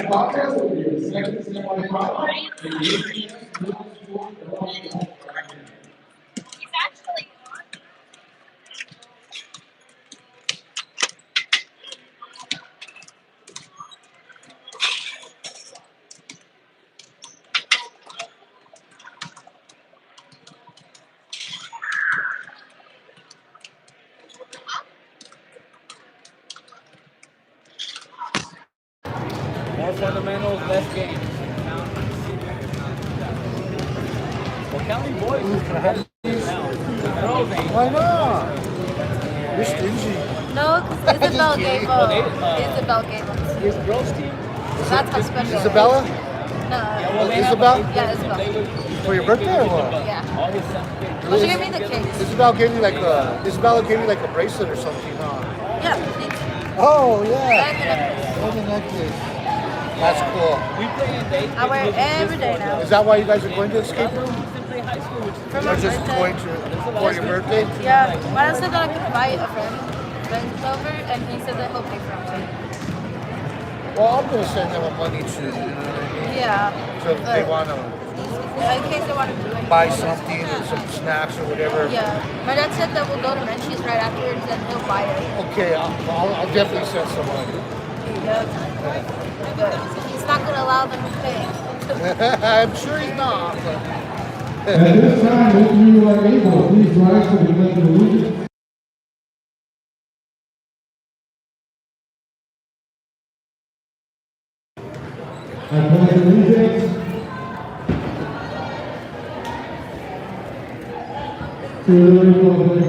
contest will be the second semifinal in the APS Middle School Volleyball Bracket. More fundamentals, less games. Well, counting boys is perhaps Why not? You're stingy. No, because Isabel gave Isabel gave them. His girls team. That's how special. Isabella? No. Isabel? Yeah, Isabel. For your birthday or what? Yeah. All his sons. Well, she gave me the cakes. Isabella gave me like a bracelet or something, huh? Yeah. Oh yeah. And a necklace. That's cool. We play in days. I wear it every day now. Is that why you guys are going to the escape room? For my Or just birthday. going to for your birthday? Yeah. My dad said that I could invite a friend over, and he said that he'll pay for it. Well, I'm gonna send them money too. You know what I mean? Yeah. So if they wanna In case they want to do it. buy something, some snacks or whatever. Yeah. My dad said that we'll go to Menchie's right afterwards, and he'll buy it. Okay, I'll definitely send some money. Yeah. But he's not gonna allow them to pay. I'm sure he's not. At this time, if you are able, please rise for the Pledge of Allegiance. I pledge allegiance to the republic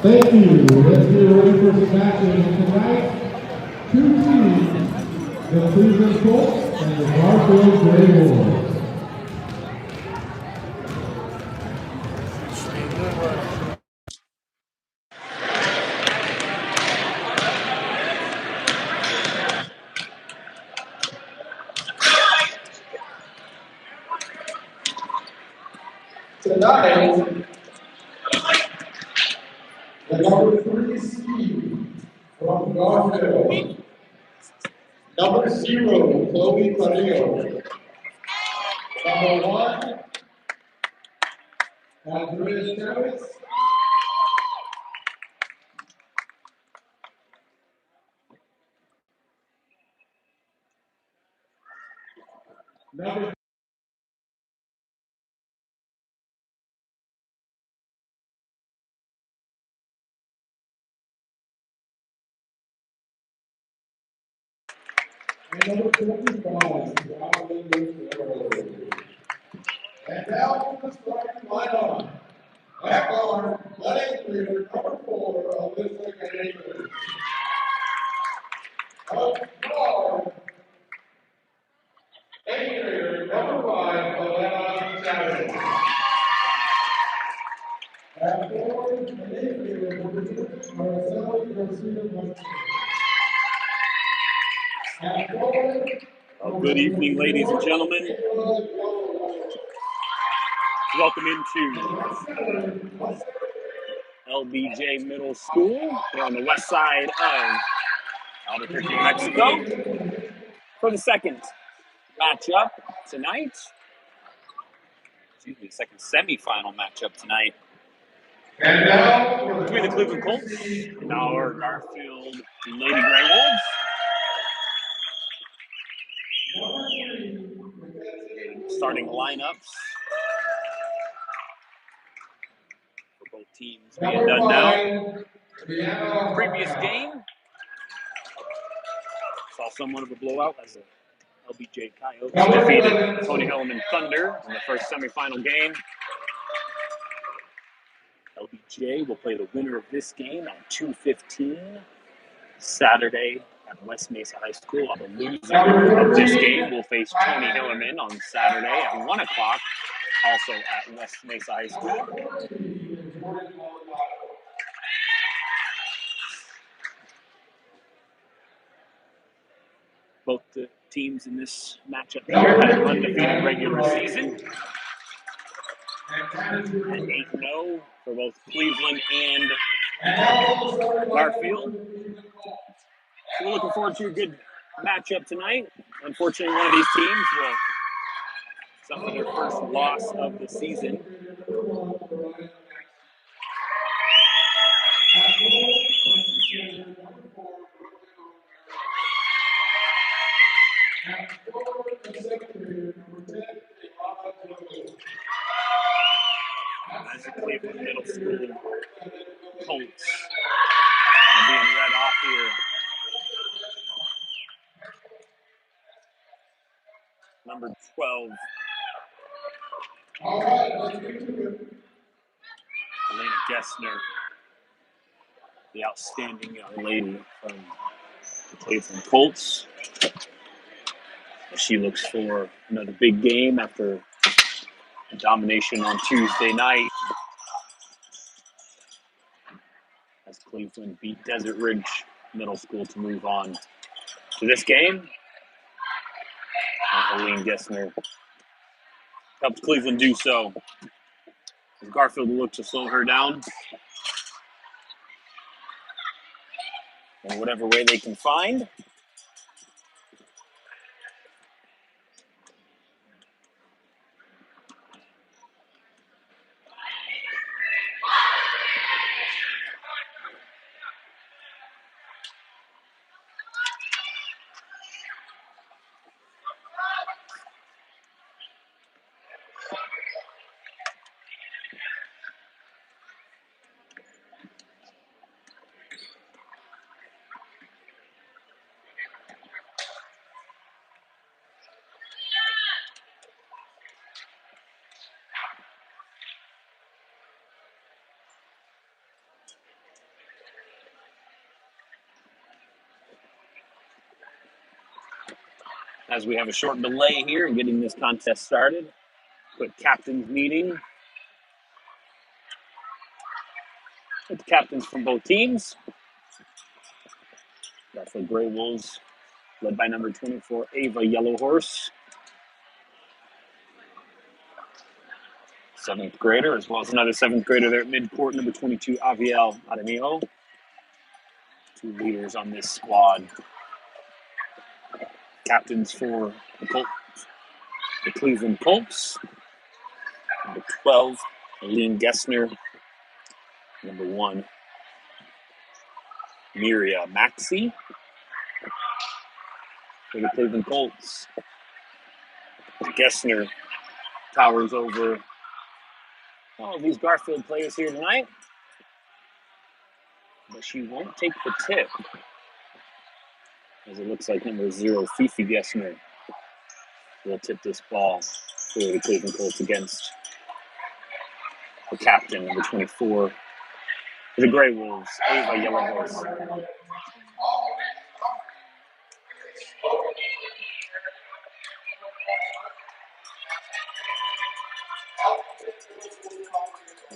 Thank you. Let's get ready for some action tonight. Two teams, the Cleveland Colts and the Garfield Grey Wolves. Tonight, the number 3 seed from Garfield, number 0, Chloe Carrillo, number 1, Andrea Travis, number and number 25, and now for the starting lineup. Back on, letting clear, number 4, Alyssa Davis. Up guard, Adrian, number 5, Alana Chavez. At forward, Adrian, number 2, Marcelo Garcia. At forward, Good evening, ladies and gentlemen. Welcome into LBJ Middle School here on the west side of Albuquerque, Mexico, for the second matchup tonight. Excuse me, second semifinal matchup tonight between the Cleveland Colts and our Garfield Lady Grey Wolves. Starting lineups for both teams being done now. Previous game saw somewhat of a blowout as the LBJ Coyotes defeated Tony Hellman Thunder in the first semifinal game. LBJ will play the winner of this game at 2:15 Saturday at West Mesa High School. The loser of this game will face Tony Hillerman on Saturday at 1 o'clock, also at West Mesa High School. Both the teams in this matchup here had an undefeated regular season. 8-0 for both Cleveland and Garfield. So we're looking forward to a good matchup tonight. Unfortunately, one of these teams will suffer their first loss of the season. As the Cleveland Middle School Colts are being read off here. Number 12, Elena Gessner, the outstanding young lady from the Cleveland Colts. She looks for another big game after a domination on Tuesday night as Cleveland beat Desert Ridge Middle School to move on to this game. And Helene Gessner helps Cleveland do so. As Garfield will look to slow her down in whatever way they can find. As we have a short delay here in getting this contest started. Quick captain's meeting with the captains from both teams. Garfield Grey Wolves, led by number 24, Ava Yellowhorse. 7th grader, as well as another 7th grader there at midcourt, number 22, Aviel Adamijo. 2 leaders on this squad. Captains for the Cleveland Colts. Number 12, Helene Gessner. Number 1, Miria Maxey for the Cleveland Colts. Gessner towers over all of these Garfield players here tonight, but she won't take the tip, as it looks like number 0, Fifi Gessner, will tip this ball for the Cleveland Colts against the captain, number 24, for the Grey Wolves, Ava Yellowhorse.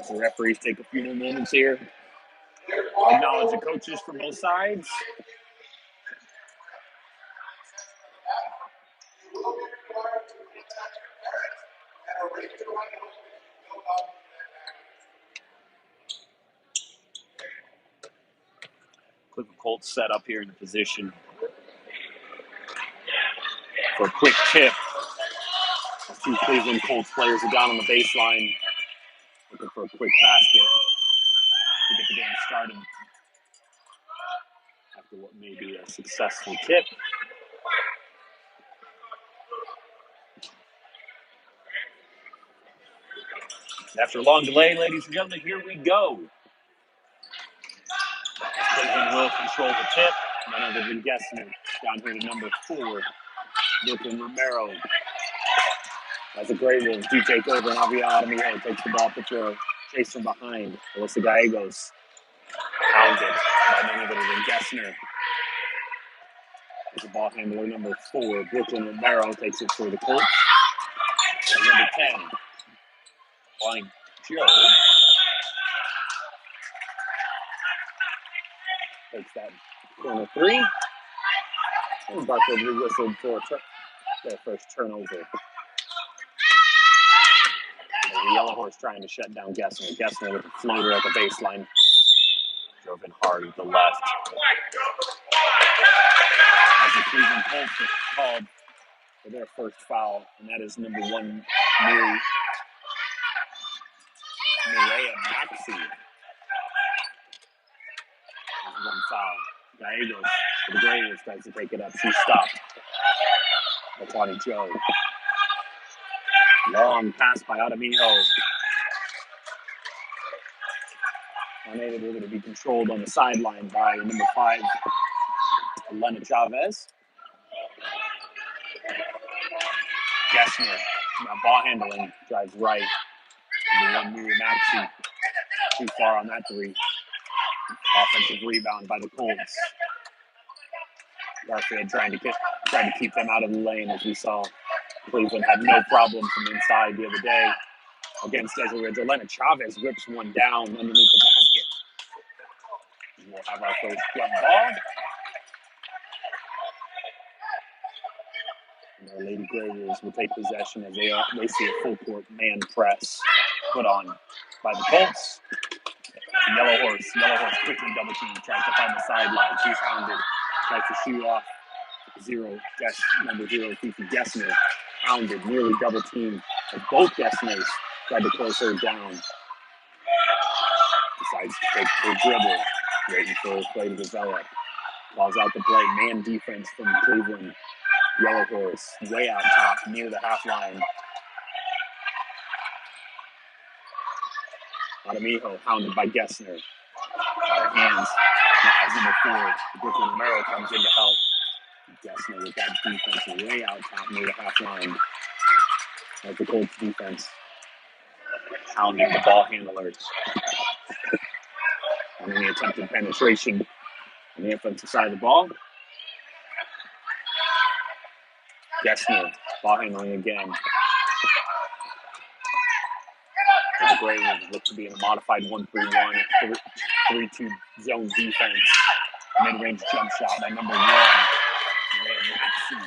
As the referees take a few more moments here, acknowledge the coaches from both sides. Cleveland Colts set up here in the position for a quick tip. The 2 Cleveland Colts players are down on the baseline, looking for a quick basket to get the game started after what may be a successful tip. After a long delay, ladies and gentlemen, here we go. Cleveland will control the tip. None other than Gessner. Down here to number 4, Brooklyn Romero. As the Grey Wolves do take over, and Aviel Adamijo takes the ball to throw. Chase from behind. Alyssa Gallegos pounded by none other than Gessner. As the ball handler, number 4, Brooklyn Romero, takes it for the Colts. And number 10, Blind Joe, takes that corner 3. And Garfield whistled for their first turnover. The Yellow Horse trying to shut down Gessner. Gessner with a floater at the baseline. Drove in hard with the left. As the Cleveland Colts are called for their first foul, and that is number 1, Nerea Maxey. There's 1 foul. Gallegos for the Braves tries to take it up. She's stopped. Otani Joe. Long pass by Adamijo. Unable to be controlled on the sideline by number 5, Elena Chavez. Gessner, now ball handling, drives right. Number 1, Nerea Maxey. Too far on that 3. Offensive rebound by the Colts. Garfield trying to keep them out of the lane, as we saw. Cleveland had no problem from inside the other day against Desert Ridge. Elena Chavez rips one down underneath the basket. We'll have our first jump ball. And our Lady Grey Wolves will take possession as they see a full court man press put on by the Colts. Yellow Horse quickly double team, tries to find the sideline. She's hounded, tries to shoot off. Number 0, Fifi Gessner, hounded, nearly double teamed. As both Gessners tried to close her down. Decides to take her dribble, waiting for a play to develop. Calls out the play, man defense from Cleveland. Yellow Horse, way out top, near the half line. Adamijo, hounded by Gessner. Hands, as number 4, Brooklyn Romero comes in to help. Gessner with that defense way out top near the half line. As the Colts defense hounding the ball handlers. And then the attempted penetration on the offensive side of the ball. Gessner, ball handling again. As the Braves look to be in a modified 1-3-1, 3-2 zone defense. Mid-range jump shot by number 1. Maxey.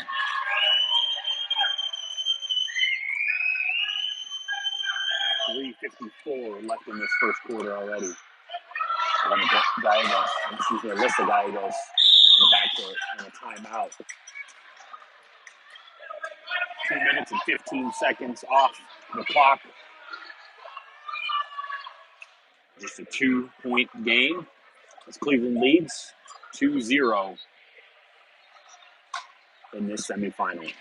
3:54 left in this first quarter already. Alyssa Gallegos in the backcourt on a timeout. 2 minutes and 15 seconds off the clock. Just a 2-point game as Cleveland leads 2-0 in this semifinal.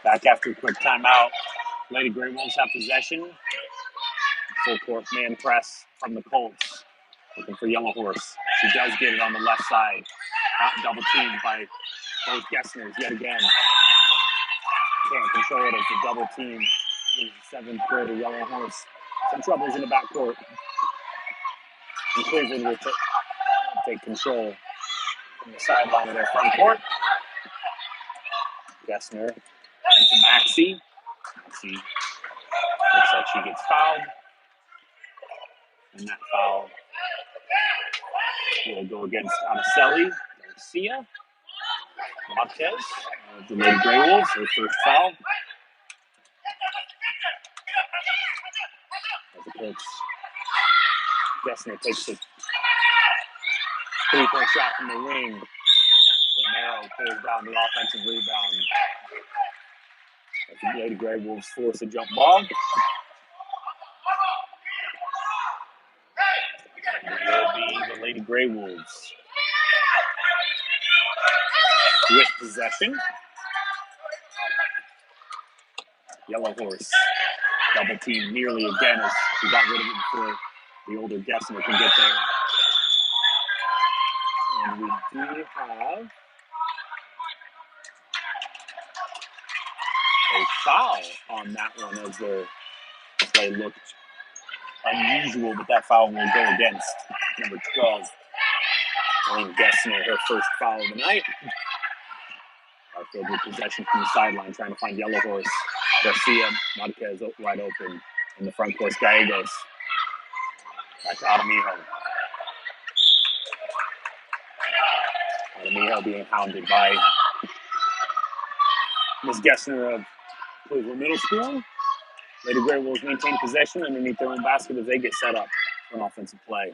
Back after a quick timeout. Lady Grey Wolves have possession. Full court man press from the Colts. Looking for Yellow Horse. She does get it on the left side. Out double teamed by both Gessners yet again. Can't control it as the double team. In the 7th quarter, Yellow Horse. Some troubles in the backcourt. And Cleveland will take control from the sideline of their front court. Gessner into Maxey. Maxey looks like she gets fouled. And that foul will go against Anaselli, Garcia, Marquez, the Lady Grey Wolves, their first foul. As the Colts, Gessner takes a 3-point shot from the wing. Romero pulls down the offensive rebound. As the Lady Grey Wolves force a jump ball. It will be the Lady Grey Wolves with possession. Yellow Horse double team nearly again as she got rid of it before the older Gessner can get there. And we do have a a foul on that one as their play looked unusual, but that foul will go against number 12. Elaine Gessner, her first foul of the night. Garfield with possession from the sideline, trying to find Yellow Horse. Garcia, Marquez wide open in the front court. Gallegos. Back to Adamijo. Adamijo being hounded by Ms. Gessner of Cleveland Middle School. Lady Grey Wolves maintain possession underneath their own basket as they get set up for an offensive play.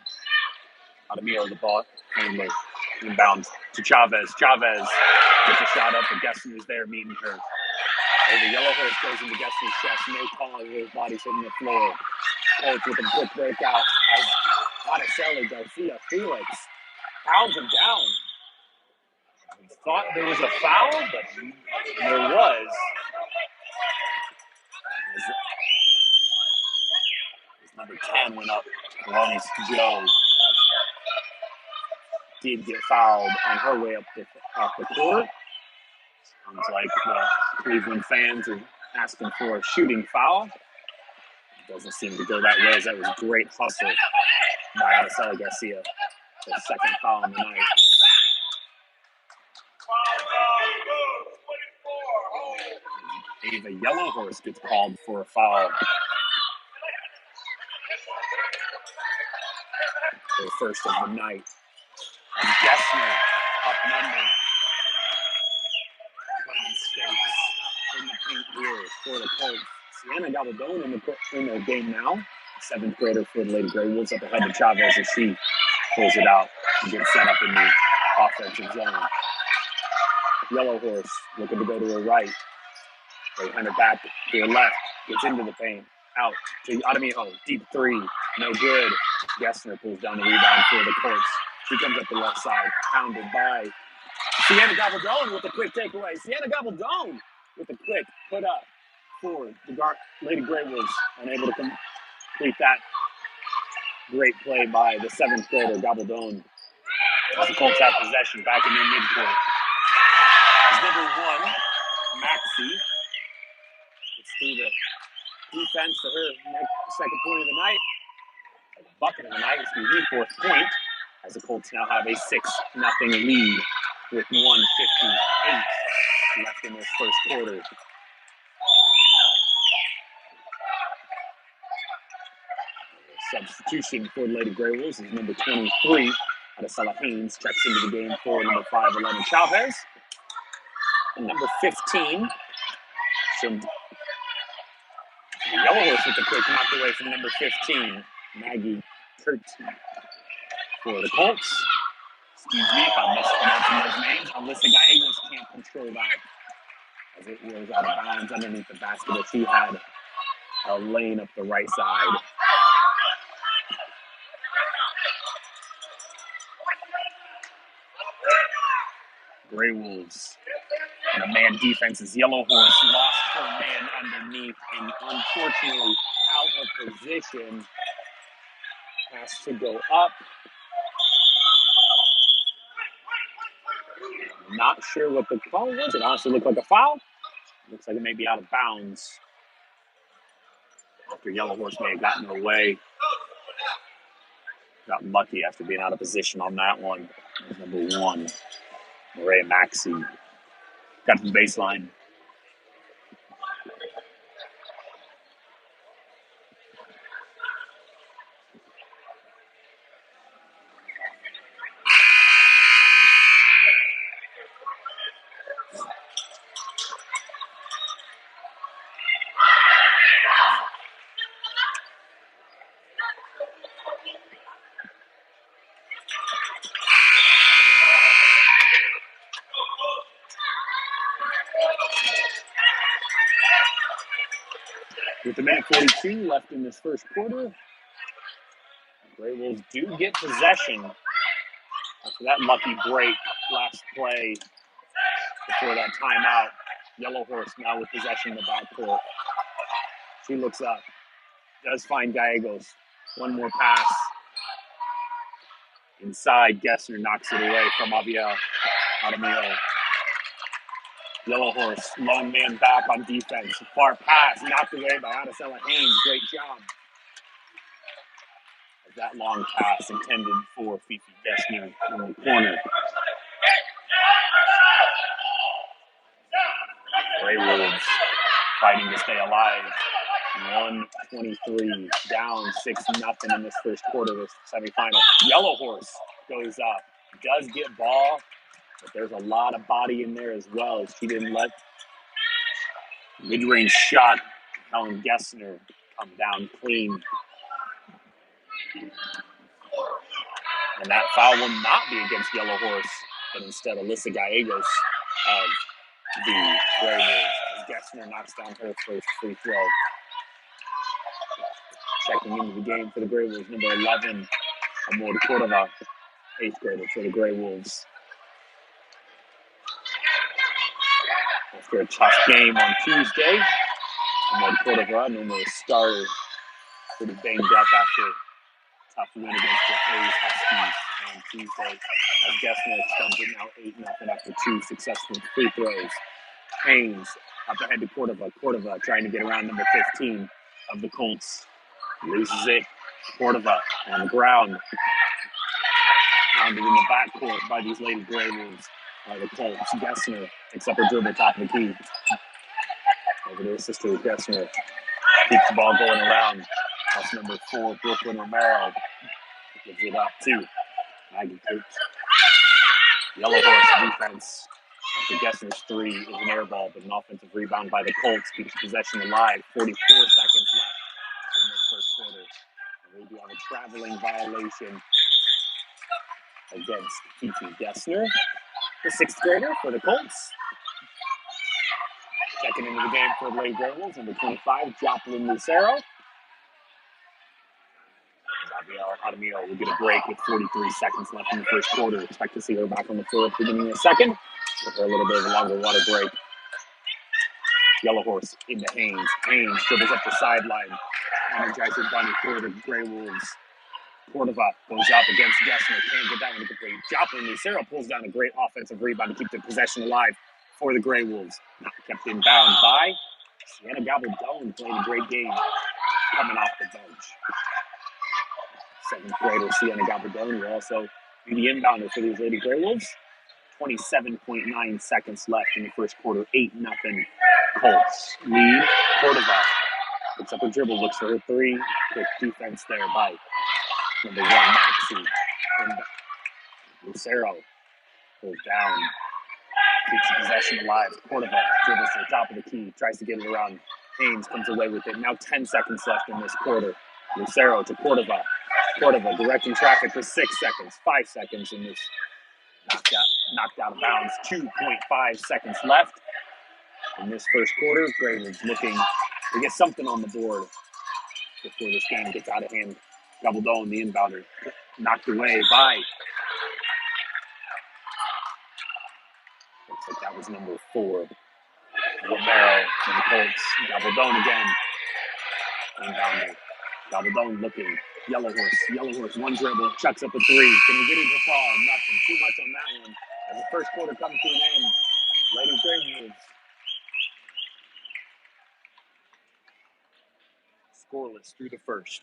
Adamijo the ball handler inbounds to Chavez. Chavez gets a shot up, but Gessner is there meeting her. The Yellow Horse goes into Gessner's chest. No call as his body's hitting the floor. Colts with a quick breakout as Monticelli, Garcia, Felix pounds him down. We thought there was a foul, but there was. As number 10 went up. Ronnie's Joe did get fouled on her way up off the court. Sounds like the Cleveland fans are asking for a shooting foul. It doesn't seem to go that way, as that was great hustle by Araceli Garcia. The second foul on the night. Ava Yellow Horse gets called for a foul. The first of the night. And Gessner up and under. Putting space in the paint here for the Colts. Sienna Gabaldon in the game now. Seventh grader for the Lady Grey Wolves up ahead to Chavez as she pulls it out and gets set up in the offensive zone. Yellow Horse looking to go to her right. They hand her back to her left. Gets into the paint. Out to Adamijo. Deep three. No good. Gessner pulls down the rebound for the Colts. She comes up the left side. Pounded by Sienna Gabaldon with a quick takeaway. Sienna Gabaldon with a quick put up for the Lady Grey Wolves. Unable to complete that great play by the seventh grader Gabaldon. As the Colts have possession back in their midcourt. Number 1, Maxey. It's through the defense for her second point of the night. Bucket of the night, fourth point. As the Colts now have a 6-0 lead with 1:58 left in this first quarter. Substitution for the Lady Grey Wolves is number 23. Adesela Haynes checks into the game for number 5, 11 Chavez. And number 15, the Yellow Horse with a quick knock away from number 15, Maggie Kurt for the Colts. Excuse me if I'm mispronouncing those names. Alyssa Gallegos can't control that as it rolls out of bounds underneath the basket as she had a lane up the right side. Grey Wolves. And a man defense is Yellow Horse lost her man underneath and unfortunately out of position. Has to go up. Not sure what the call was. It honestly looked like a foul. Looks like it may be out of bounds. After Yellow Horse may have gotten away. Got lucky after being out of position on that one. Number 1, Maria Maxey. Got to the baseline. With a minute 42 left in this first quarter, Grey Wolves do get possession after that lucky break last play before that timeout. Yellow Horse now with possession in the backcourt. She looks up, does find Gallegos. One more pass. Inside, Gessner knocks it away from Adamijo. Yellow Horse, lone man back on defense. Far pass, knocked away by Adesella Haynes. Great job. That long pass intended for Fifi Destiny in the corner. Grey Wolves fighting to stay alive. 1:23 down 6-0 in this first quarter of this semifinal. Yellow Horse goes up, does get ball, but there's a lot of body in there as well. She didn't let mid-range shot Helen Gessner come down clean. And that foul will not be against Yellow Horse, but instead Alyssa Gallegos of the Grey Wolves as Gessner knocks down her first free throw. Checking into the game for the Grey Wolves, number 11, Amor Cordova, 8th grader for the Grey Wolves. After a tough game on Tuesday, Amor Cordova, normally a starter, pretty banged up after a tough win against the Hayes Huskies on Tuesday. As Gessner extends it now 8-0 after 2 successful free throws. Haynes up ahead to Cordova. Cordova trying to get around number 15 of the Colts. Loses it. Cordova on the ground. Pounded in the backcourt by these Lady Grey Wolves. By the Colts. Gessner picks up her dribble top of the key. Over to her sister Gessner. Keeps the ball going around. That's number 4, Brooklyn Romero. Gives it up to Maggie Coops. Yellow Horse defense. After Gessner's 3 is an air ball, but an offensive rebound by the Colts keeps possession alive. 44 seconds left in this first quarter. And we do have a traveling violation against Fifi Gessner, the 6th grader for the Colts. Checking into the game for the Lady Grey Wolves, number 25, Joplin Lucero. Adamio will get a break with 43 seconds left in the first quarter. Expect to see her back on the floor at the beginning of the second. Give her a little bit of a longer water break. Yellow Horse into Haynes. Haynes dribbles up the sideline. Energizer bunny for the Grey Wolves. Cordova goes up against Gessner. Can't get that one to complete. Joplin Lucero pulls down a great offensive rebound to keep the possession alive for the Grey Wolves. Kept inbound by Sienna Gabaldon, playing a great game coming off the bench. 7th grader Sienna Gabaldon will also be the inbounder for these Lady Grey Wolves. 27.9 seconds left in the first quarter. 8-0 Colts lead. Cordova picks up her dribble, looks for her 3. Quick defense there by number 1, Maxie. And Lucero goes down. Keeps the possession alive. Cordova dribbles to the top of the key. Tries to get it around. Haynes comes away with it. Now 10 seconds left in this quarter. Lucero to Cordova. Cordova directing traffic for 6 seconds. 5 seconds in this. Knocked out of bounds. 2.5 seconds left in this first quarter. Grey Wolves looking to get something on the board before this game gets out of hand. Gabaldon, the inbounder, knocked away by. Looks like that was number 4. Romero for the Colts. Gabaldon again. Inbounder. Gabaldon looking. Yellow Horse, one dribble, chucks up a 3. Can he get it to fall? Nothing. Too much on that one. As the first quarter comes to an end, Lady Grey Wolves scoreless through the first.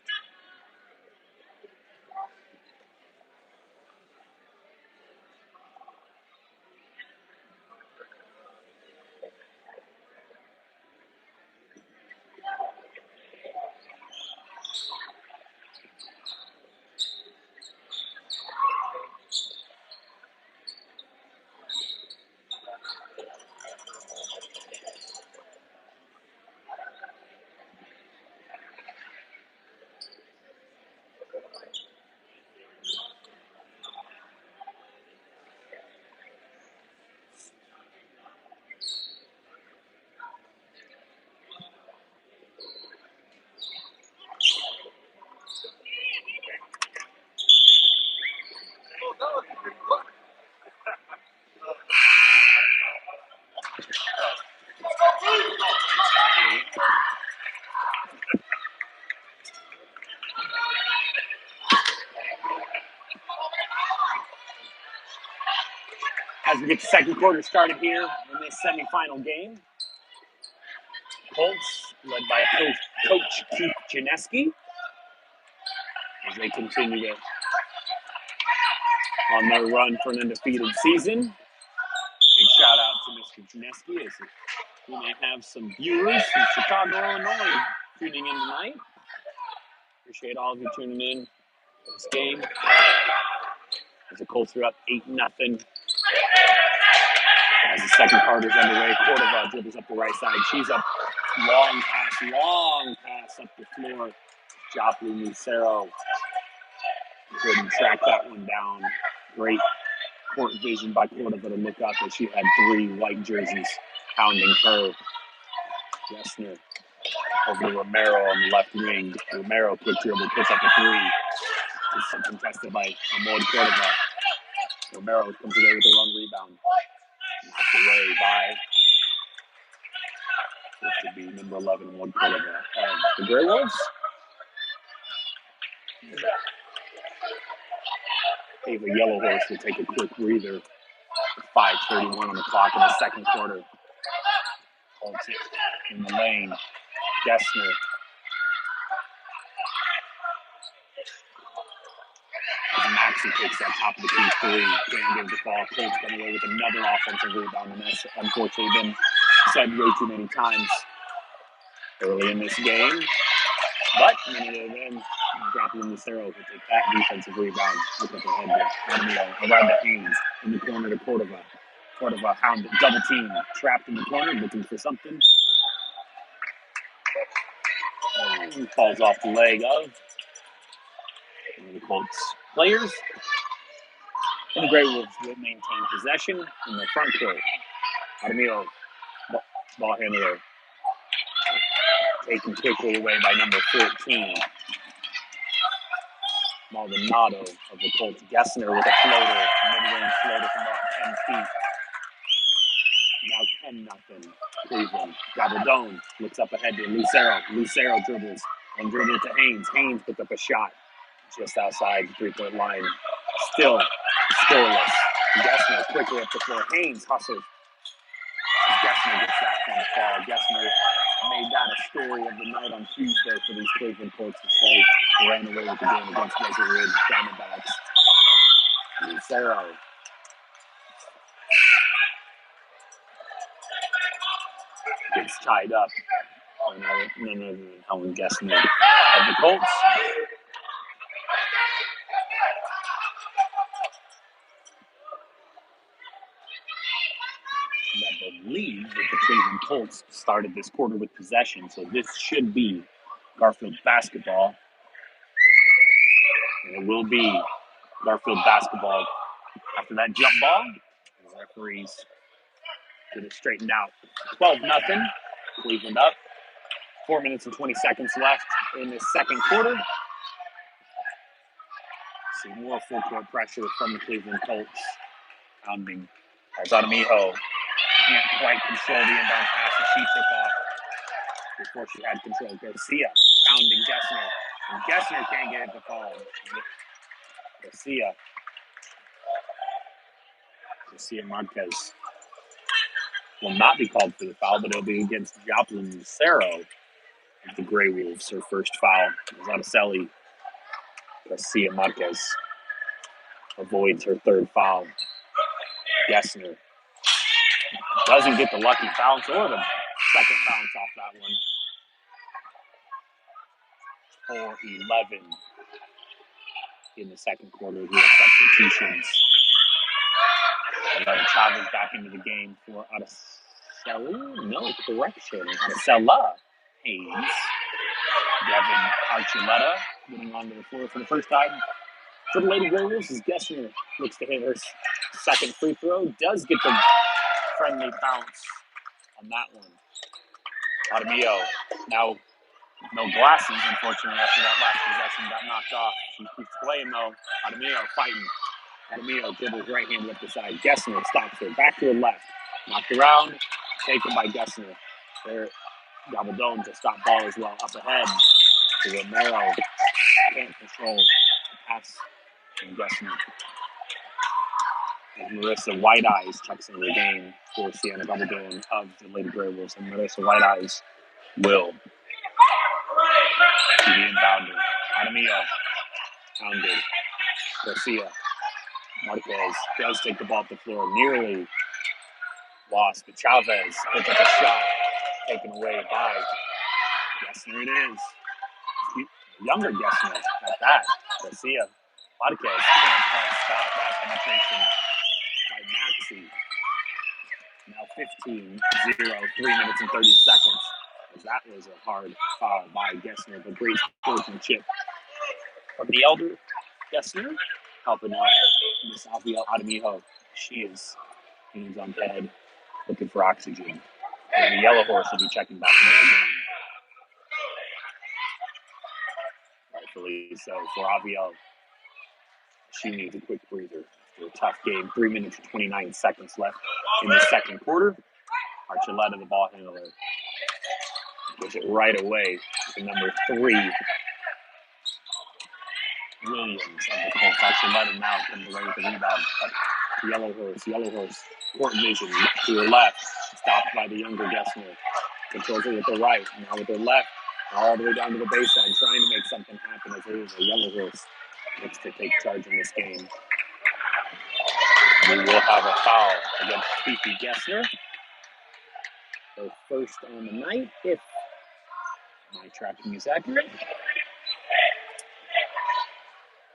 As we get the second quarter started here in this semifinal game, Colts, led by Coach Keith Janeski, as they continue on their run for an undefeated season. Big shout out to Mr. Janeski, as we may have some viewers from Chicago, Illinois tuning in tonight. Appreciate all of you tuning in for this game. As the Colts are up 8-0. As the second quarter's underway, Cordova dribbles up the right side. She's up, long pass up the floor. Joplin Lucero couldn't track that one down. Great court vision by Cordova to look up as she had 3 white jerseys pounding her. Gessner over to Romero on the left wing. Romero quick dribble, puts up a 3. It's contested by Amod Cordova. Romero comes away with a run rebound. Knocked away by, it could be number 11, Amod Cordova. The Grey Wolves Ava Yellow Horse will take a quick breather. 5:31 on the clock in the second quarter. Holds it in the lane. Gessner. As Maxey takes that top of the key 3. Can't give the ball. Colts come away with another offensive rebound, and that's unfortunately been said way too many times early in this game. But then Joplin Lucero will take that defensive rebound. Look up ahead there. Around to Haynes. In the corner to Cordova. Cordova hounded, double team, trapped in the corner, looking for something. And falls off the leg of one of the Colts players. And the Grey Wolves will maintain possession in the front court. Adamio, ball handler, taken quickly away by number 14. Maldonado of the Colts. Gessner with a floater, mid-range floater from about 10 feet. Now 10-0. Cleveland. Gabaldon looks up ahead to Lucero. Lucero dribbles and dribbles to Haynes. Haynes puts up a shot just outside the 3-point line. Still scoreless. Gessner quickly up the floor. Haynes hustles. Gessner gets that on the fall. Gessner made that a story of the night on Tuesday for these Cleveland Colts as they ran away with the game against Desert Ridge Diamondbacks. Lucero. Gets tied up. None other than Helen Gessner of the Colts. And I believe that the Cleveland Colts started this quarter with possession, so this should be Garfield basketball. And it will be Garfield basketball after that jump ball. The referees get it straightened out. 12-0. Cleveland up. 4 minutes and 20 seconds left in this second quarter. See more full court pressure from the Cleveland Colts. Pounding as Adamijo can't quite control the inbound pass that she took off before she had control. Garcia pounding Gessner. And Gessner can't get it to fall. Garcia Marquez will not be called for the foul, but it'll be against Joplin Lucero of the Grey Wolves. Her first foul. Zoticelli. Garcia Marquez avoids her third foul. Gessner doesn't get the lucky bounce or the second bounce off that one. 4-11 in the second quarter. We have substitutions. Chavez back into the game for Adesela. No, correction. Adesela Haynes. Devin Archuleta getting onto the floor for the first time for the Lady Grey Wolves as Gessner looks to hit her second free throw. Does get the friendly bounce on that one. Adamio now no glasses, unfortunately, after that last possession got knocked off. She keeps playing though. Adamio fighting. Adamio dribbles right hand left the side. Gessner stops her. Back to her left. Knocked around. Taken by Gessner. There, Gabaldon to stop ball as well. Up ahead to Romero. Can't control the pass from Gessner. And Marissa White Eyes checks into the game for Sienna Doubledown of the Lady Grey Wolves. And Marissa White Eyes will be the inbounder. Adamio pounded. Garcia Marquez does take the ball off the floor. Nearly lost, but Chavez puts up a shot taken away by Gessner. It is. Younger Gessner at that. Garcia Marquez can't quite stop that penetration by Maxey. Now 15-0, 3 minutes and 30 seconds. As that was a hard foul by Gessner, but great sportsmanship from the elder Gessner, helping out Miss Alfia Adamijo. She is hands on head, looking for oxygen. And the Yellow Horse will be checking back into the game. Rightfully so for Aviel. She needs a quick breather after a tough game. 3 minutes and 29 seconds left in the second quarter. Archuleta, the ball handler, gives it right away to number 3, Williams of the Colts. Archuleta now comes away with the rebound. Yellow Horse, court vision to her left, stopped by the younger Gessner. Controls it with the right, now with her left, all the way down to the baseline, trying to make something happen as it is a Yellow Horse looks to take charge in this game. We will have a foul against Fifi Gessner. Her first on the night, if my tracking is accurate.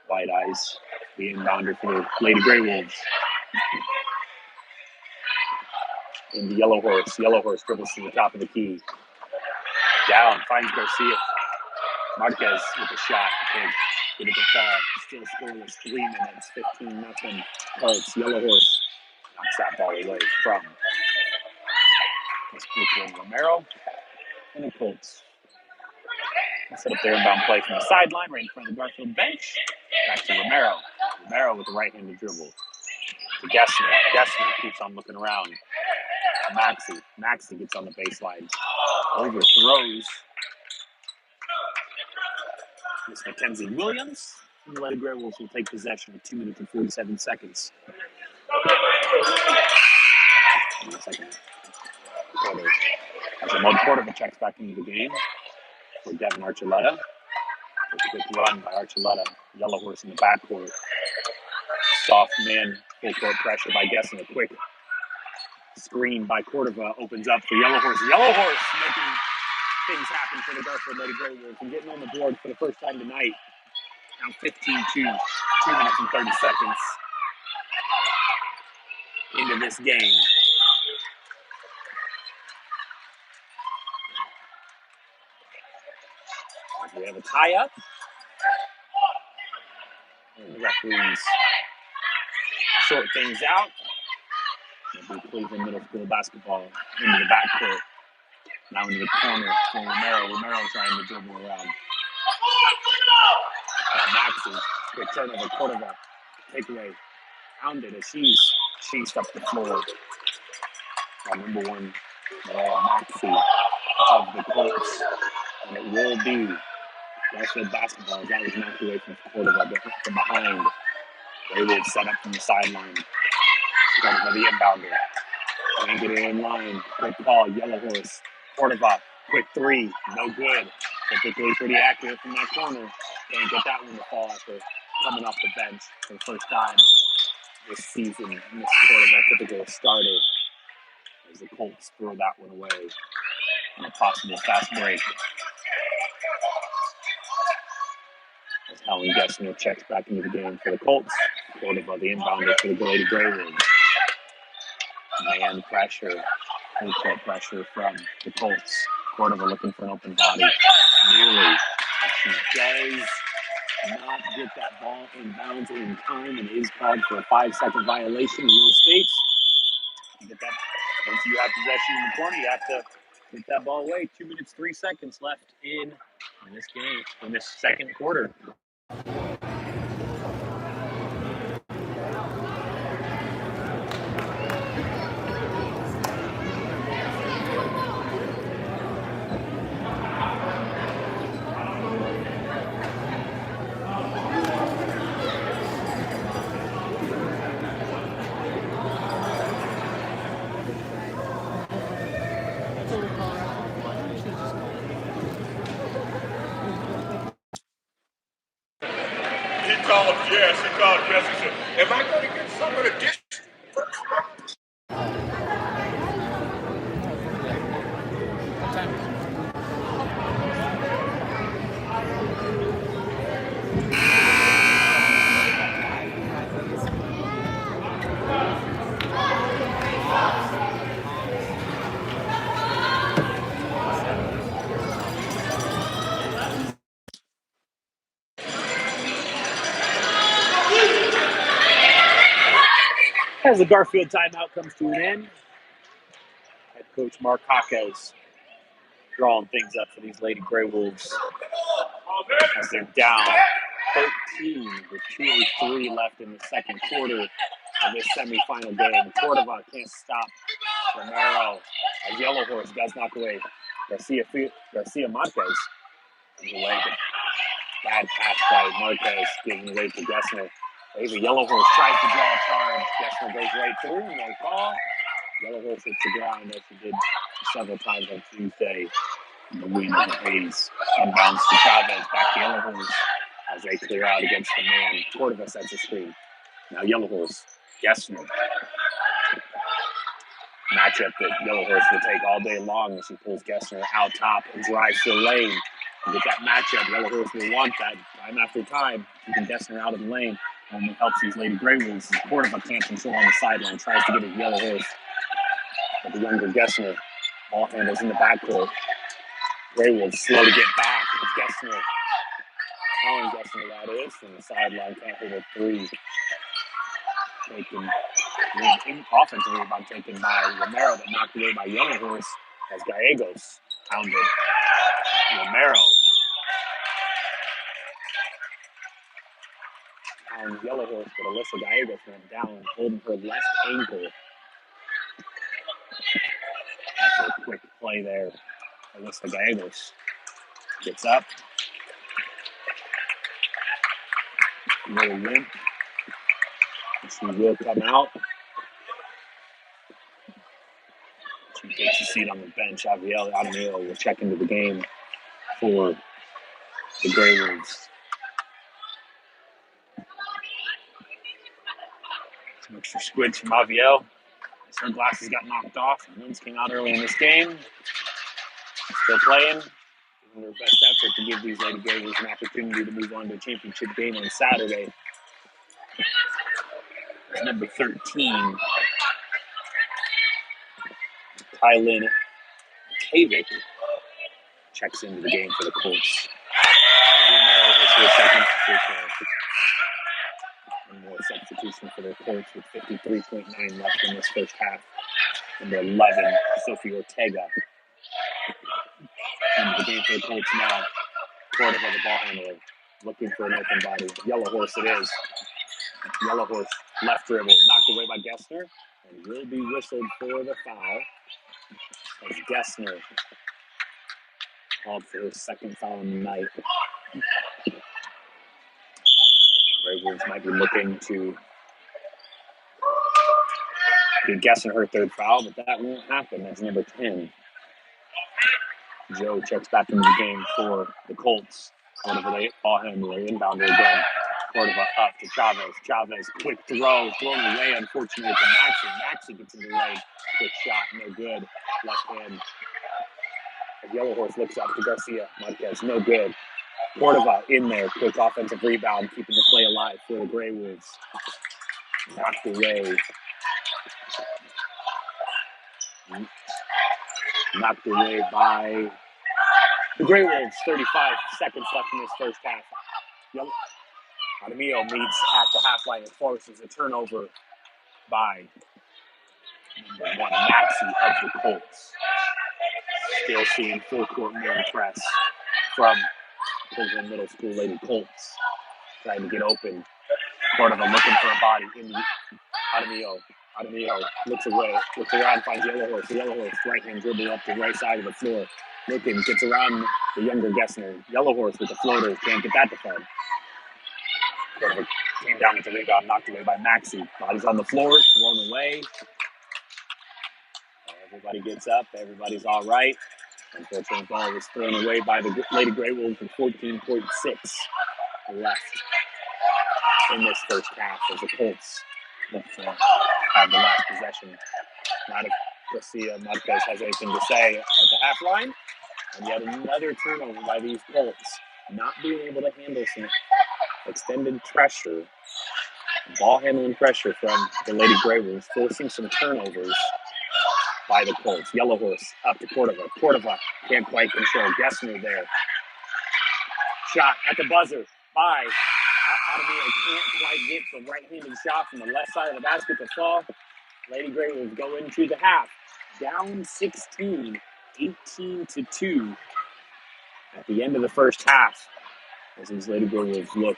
White Eyes, the inbounder for the Lady Grey Wolves. And the Yellow Horse dribbles to the top of the key. Down, finds Garcia. Marquez with a shot. Okay, get it to fall. Still scoreless, 3 minutes, 15-0. Colts. Yellow Horse knocks that ball away from Romero and the Colts. Set up their inbound play from the sideline, right in front of the Garfield bench. Back to Romero. Romero with the right-handed dribble. To Gessner. Gessner keeps on looking around. Maxey gets on the baseline. Overthrows Miss Mackenzie Williams. And the Lady Grey Wolves will take possession with 2 minutes and 47 seconds. In the second quarter. As Ramon Cordova checks back into the game for Devin Archuleta. A quick run by Archuleta. Yellow Horse in the backcourt. Soft man, full court pressure by Gessner. A quick screen by Cordova opens up for Yellow Horse. Yellow Horse making things happen for the Garfield Lady Grey Wolves and getting on the board for the first time tonight. Now 15-2, 2 minutes and 30 seconds into this game. We have a tie-up. And the referees sort things out. It'll be Cleveland Middle School basketball into the backcourt. Now into the corner for Romero. Romero trying to dribble around. Maxey, quick turnover, Cordova. Takeaway. Pounded as she's chased up the floor. Number 1, Maxey of the Colts. And it will be Garfield basketball as that was knocked away from Cordova from behind. David set up from the sideline. Cordova the inbounder. Can't get it in line. Quick call, Yellow Horse. Cordova, quick 3, no good. Typically pretty accurate from that corner. Can't get that one to fall after coming off the bench for the first time this season. Miss Cordova, typical starter, as the Colts throw that one away on a possible fast break. As Helen Gessner checks back into the game for the Colts. Cordova, the inbounder for the Lady Grey Wolves. Man pressure, full pressure from the Colts. Cordova looking for an open body. Nearly. She does not get that ball in bounds in time and is called for a 5-second violation. Rule states, get that, once you have possession in the corner, you have to get that ball away. 2 minutes, 3 seconds left in this game, in this second quarter. called Jesse. Said, am I going to get some of the dish? As the Garfield timeout comes to an end, head coach Mark Hawkes drawing things up for these Lady Grey Wolves as they're down 13 with 2:03 left in the second quarter of this semifinal game. Cordova can't stop Romero. A Yellow Horse does knock away Garcia Marquez. Away. Bad pass by Marquez, giving away to Gessner. The Yellow Horse tries to draw a charge. Gessner goes right through, no call. Yellow Horse hits the ground as she did several times on Tuesday in the win of the Hayes. Inbounds to Chavez, back to Yellow Horse as they clear out against the man. Cordova sets the screen. Now Yellow Horse, Gessner. Matchup that Yellow Horse will take all day long as she pulls Gessner out top and drives to the lane. And with that matchup, Yellow Horse will want that time after time. Keeping Gessner out of the lane only helps these Lady Grey Wolves. Cordova can't control on the sideline, tries to get at Yellow Horse. But the younger Gessner, ball handles in the backcourt. Grey Wolves slow to get back. It's Gessner. Alan Gessner, that is, from the sideline, can't hit a three. Taken offensive rebound taken by Romero, but knocked away by Yellow Horse as Gallegos pounded Romero. Pound Yellow Horse, but Alyssa Gallegos went down, holding her left ankle. After a quick play there, Alyssa Gallegos gets up. A little limp. She will come out. She takes a seat on the bench. Aviel Adamio will check into the game for the Grey Wolves. Some extra squids from Aviel. Her glasses got knocked off. The lens came out early in this game. Still playing. Giving their best effort to give these Lady Grey Wolves an opportunity to move on to a championship game on Saturday. Number 13, Kylan Kavik, checks into the game for the Colts. One more substitution for the Colts with 53.9 left in this first half. Number 11, Sophie Ortega. Into the game for the Colts now. Cordova, the ball handler, looking for an open body. Yellow Horse it is. Yellow Horse left dribble, knocked away by Gessner, and will be whistled for the foul as Gessner called for his second foul in the night. Grey Wolves might be looking to give Gessner her third foul, but that won't happen. That's number 10. Joe checks back into the game for the Colts. Cordova, the ball handler, inbounder again. Cordova up to Chavez. Chavez, quick throw, thrown away, unfortunately, to Maxey. Maxey gets in the lane. Quick shot, no good. Left hand. The Yellow Horse looks up to Garcia Marquez, no good. Cordova in there, quick offensive rebound, keeping the play alive for the Grey Wolves. Knocked away. Knocked away by the Grey Wolves. 35 seconds left in this first half. Adamio meets at the half line and forces a turnover by number 1, Maxey of the Colts. Still seeing full court man press from Cleveland Middle School Lady Colts. Trying to get open. Cordova looking for a body in the Adamio. Adamio looks away, looks around, finds Yellow Horse. The Yellow Horse right hand dribbling up the right side of the floor. Looking, gets around the younger Gessner. Yellow Horse with the floater, can't get that to fall. Cordova came down with the rebound, knocked away by Maxey. Body's on the floor, thrown away. Everybody gets up, everybody's all right. Unfortunately, the ball was thrown away by the Lady Grey Wolves with 14.6 left. in this first half as the Colts look to have the last possession. Not if Garcia Marquez has anything to say at the half line. And yet another turnover by these Colts, not being able to handle some extended pressure, ball handling pressure from the Lady Grey Wolves, forcing some turnovers by the Colts. Yellow Horse up to Cordova. Cordova can't quite control. Gessner there. Shot at the buzzer by Adamir. Can't quite get the right-handed shot from the left side of the basket to fall. Lady Grey Wolves go into the half. Down 16, 18-2 at the end of the first half as these Lady Grey Wolves look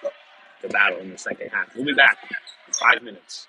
to battle in the second half. We'll be back in 5 minutes.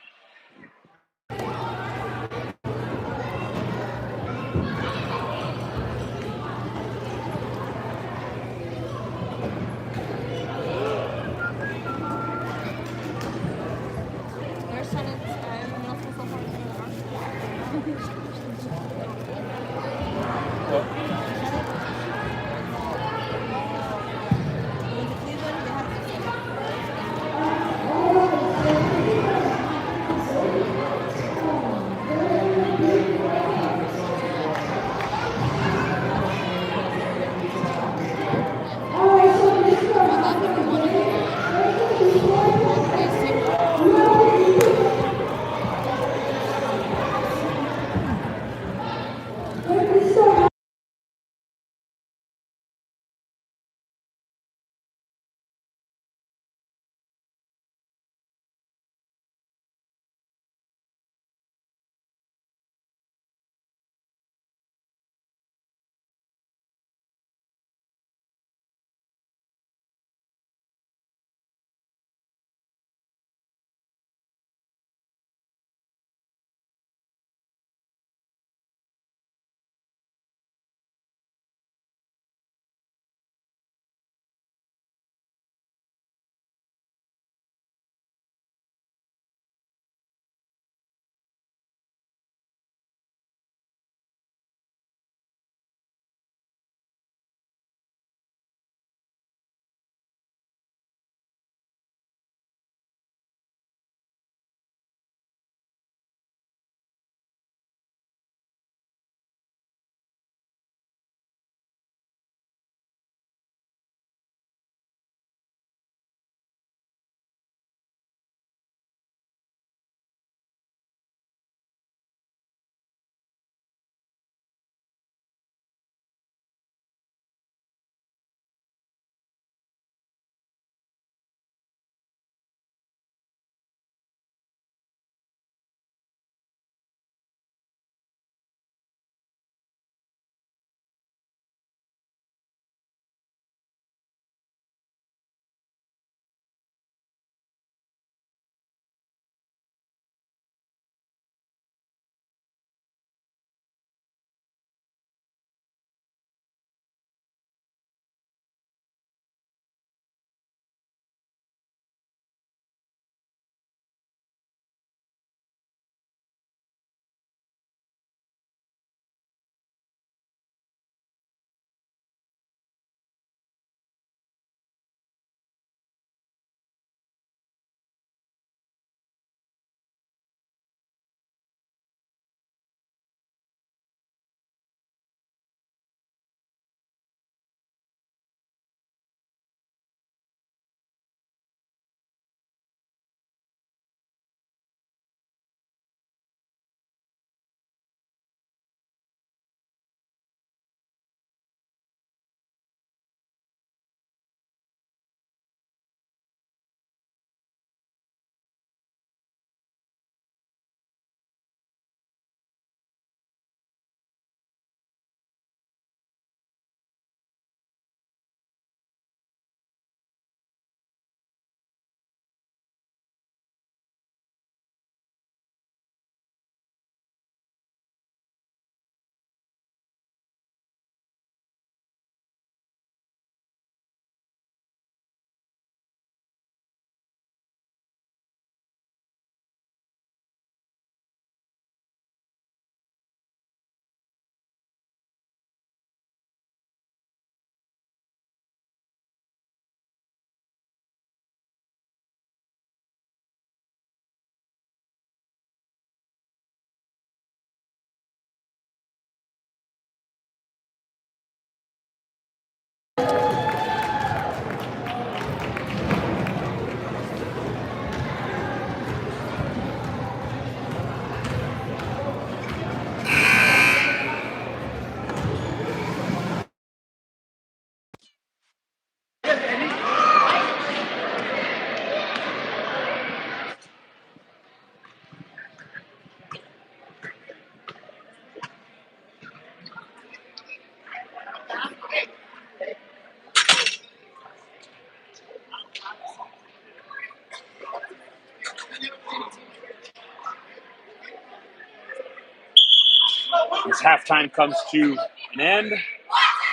This halftime comes to an end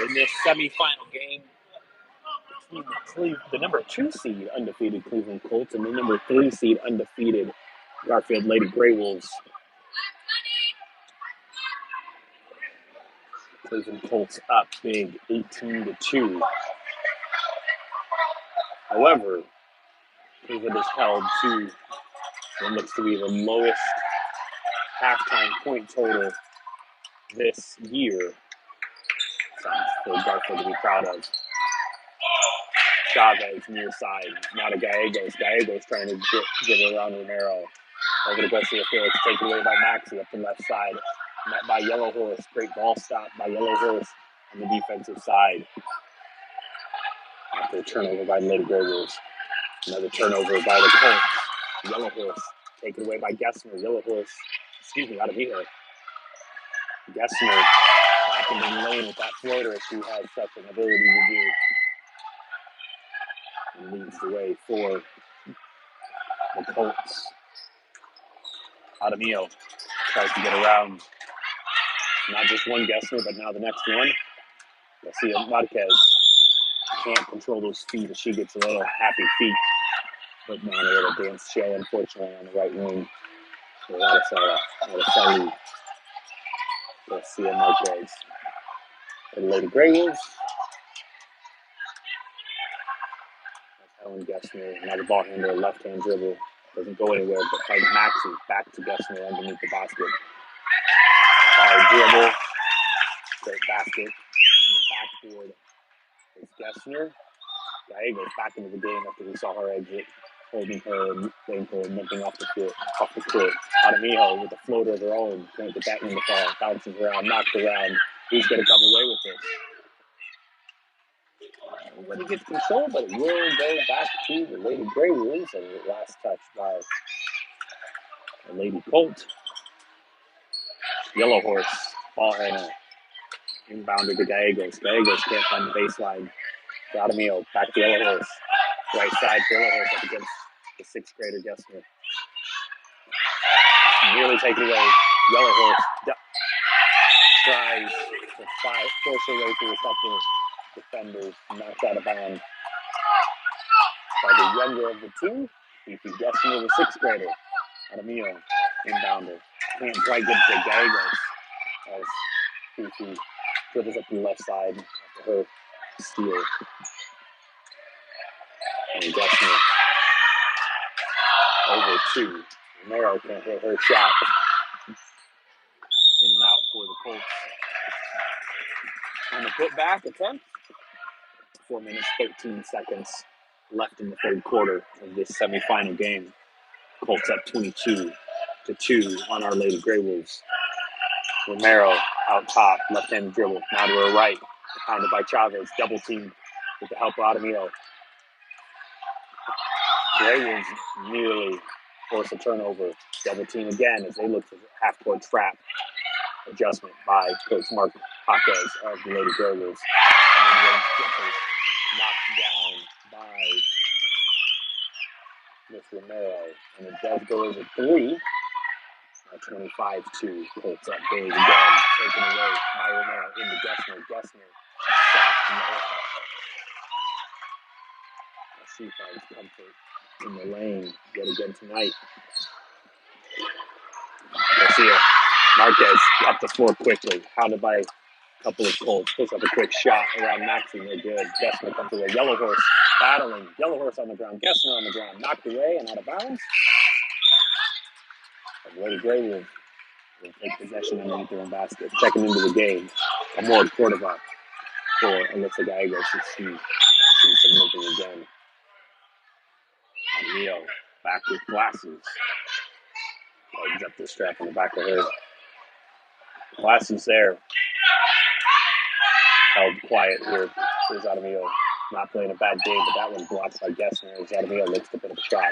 in this semifinal game between the number 2 seed undefeated Cleveland Colts and the number 3 seed undefeated Garfield Lady Grey Wolves. Cleveland Colts up big, 18-2. However, Cleveland is held to what looks to be the lowest halftime point total this year. Something for Garfield to be proud of. Chavez near side. Now to Gallegos. Gallegos trying to get it around Romero. Over to Garcia Felix. Taken away by Maxey up the left side. Met by Yellow Horse. Great ball stop by Yellow Horse on the defensive side. After a turnover by the Lady Grey Wolves. Another turnover by the Colts. Yellow Horse taken away by Gessner. Yellow Horse, out of here. Gessner back into the lane with that floater as she has such an ability to do. And leads the way for the Colts. Adamio tries to get around not just one Gessner, but now the next one. Garcia Marquez can't control those feet as she gets a little happy feet. Putting on a little dance show, unfortunately, on the right wing. Araceli. Garcia Marquez. For the Lady Grey Wolves. Helen Gessner, now the ball handler, left-hand dribble. Doesn't go anywhere, but finds Maxey back to Gessner underneath the basket. Dribble. Great basket. Using the backboard. It's Gessner. Gallegos back into the game after we saw her exit. Holding her ankle and limping off the court. Adamijo with a floater of her own. Can't get that in the fall. Bounces around, knocked around. Who's going to come away with it? Nobody gets control, but it will go back to the Lady Grey Wolves. And the last touch by the Lady Colt. Yellow Horse, ball handler. Inbounded to Gallegos. Gallegos can't find the baseline. Adamijo back to Yellow Horse. Right side for Yellow Horse up against the 6th grader Gessner. Nearly taken away. Yellow Horse tries to force her way through a couple defenders. Knocked out of bounds by the younger of the two. Fifi Gessner, the 6th grader. Adamijo, inbounder. Can't quite get to Gallegos as Fifi dribbles up the left side after her steal. And Gessner over 2. Romero can't hit her shot. In and out for the Colts. On the putback attempt. 4 minutes, 13 seconds left in the third quarter of this semifinal game. Colts up 22-2 on our Lady Grey Wolves. Romero out top, left-handed dribble. Now to her right. Pounded by Chavez. Double team with the help of Adamijo. Grey Wolves nearly force a turnover. Double team again as they look for half-court trap. Adjustment by Coach Mark Jaquez of the Lady Grey Wolves. Knocked down by Miss Romero. And it does go over 3. 25-2. Colts up big again. Taken away by Romero into Gessner. Gessner. Soft Romero. She finds comfort in the lane yet again tonight. Garcia Marquez up the floor quickly. Hounded by a couple of Colts. Puts up a quick shot around Maxey. They're good. Gessner comes away. Yellow Horse battling. Yellow Horse on the ground. Gessner on the ground. Knocked away and out of bounds. Lady Grey will take possession underneath their own basket. Checking into the game. Amor Cordova for Alyssa Gallegos to see some moving again. Leo back with glasses. Opens up the strap on the back of her. Glasses there. Held quiet here. Here's Adamijo. Not playing a bad game, but that one blocked by Gessner. As Adamijo looks to put up a shot.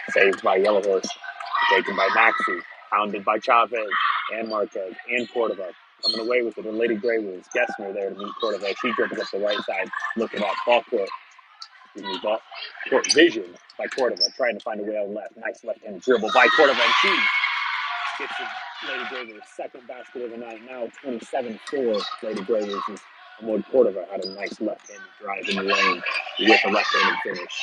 Saved by Yellow Horse. Taken by Maxey. Hounded by Chavez and Marquez and Cordova. Coming away with it. And Lady Grey Wolves. Gessner there to meet Cordova. She dribbles up the right side. Looking up. Ball court. Ball court vision by Cordova. Trying to find a way out left. Nice left-hand dribble by Cordova. And she gets Lady Gravers' second basket of the night. Now 27-4. Lady Gravers is Amor Cordova had a nice left-handed drive in the lane with a left-handed finish.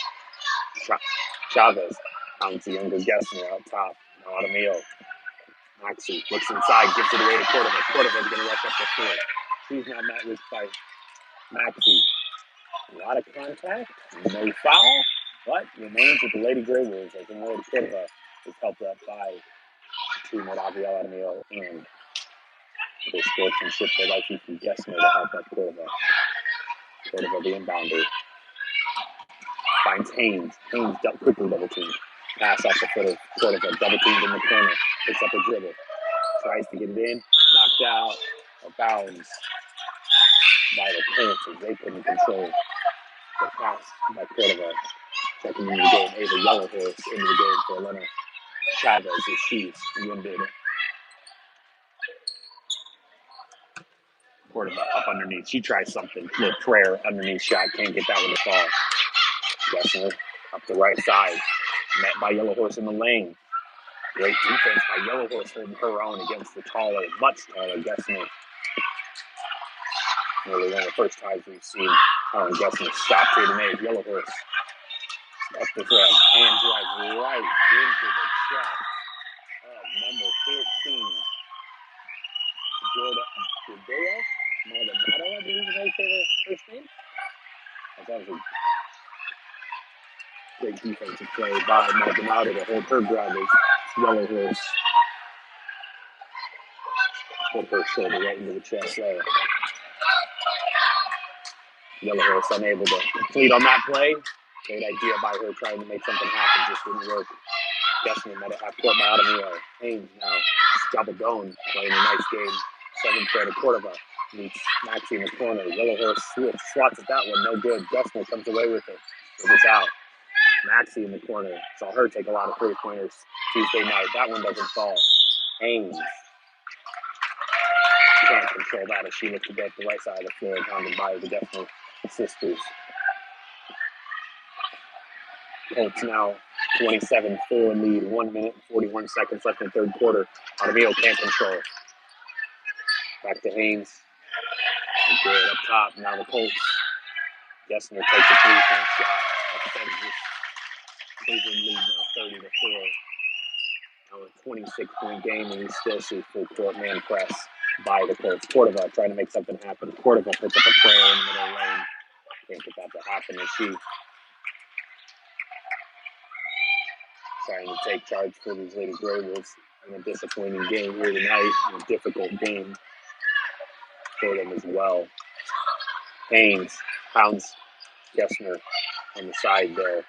Chavez pounds the younger Gessner out top. Now Adamio. Maxi looks inside, gives it away to Cordova. Cordova's going to rush up the floor. He's now met with by Maxi. A lot of contact, no foul, but remains with the Lady Grey Wolves as Amor Cordova is helped up by team at Aviel Adamio and the sportsmanship for license from Gessner to help up Cordova. Cordova the inbounder. Finds Haynes. Haynes quickly double team. Pass off the foot of Cordova. Double teamed in the corner. Picks up a dribble. Tries to get it in. Knocked out. Or bounds by the Colts as they couldn't control the pass by Cordova. Checking into the game. Ava Yellowhorse into the game for Elena Chavez as she's winded. Cordova up underneath. She tries something. Little prayer underneath shot. Can't get that one to fall. Gessner up the right side. Met by Yellowhorse in the lane. Great defense by Yellowhorse holding her own against the taller, much taller Gessner. Really one of the first times we've seen Gessner stop here tonight. Yellowhorse up the thread and drive right into the chest of number 13. Jordea Maldonado, I believe is how you say the first name. That was a great defensive play by Maldonado to hold her ground as Yellowhorse put her shoulder right into the chest there. Yellowhorse unable to complete on that play. Great idea by her trying to make something happen, just didn't work. Gessner met it half court by Adamio. Haynes now Jabaldon playing a nice game. 7th player to Cordova. Meets Maxi in the corner. Yellowhorse swats at that one, no good. Gessner comes away with it. It's out. Maxi in the corner. Saw her take a lot of 3-pointers Tuesday night. That one doesn't fall. Haynes can't control that as she looks to get the right side of the floor, pounded by the Gessner sisters. Colts now 27-4 lead. 1 minute and 41 seconds left in the third quarter. Adamio can't control. Back to Haynes. Good up top. Now the Colts. Gessner takes a 3-point shot. Extends this Cleveland lead now 30-4. Now a 26-point game, and we still see full court man press by the Colts. Cordova trying to make something happen. Cordova puts up a prayer in the middle lane. Can't get that to happen as she trying to take charge for these Lady Grey Wolves in a disappointing game here tonight. A difficult game for them as well. Haynes pounds Gessner on the side there.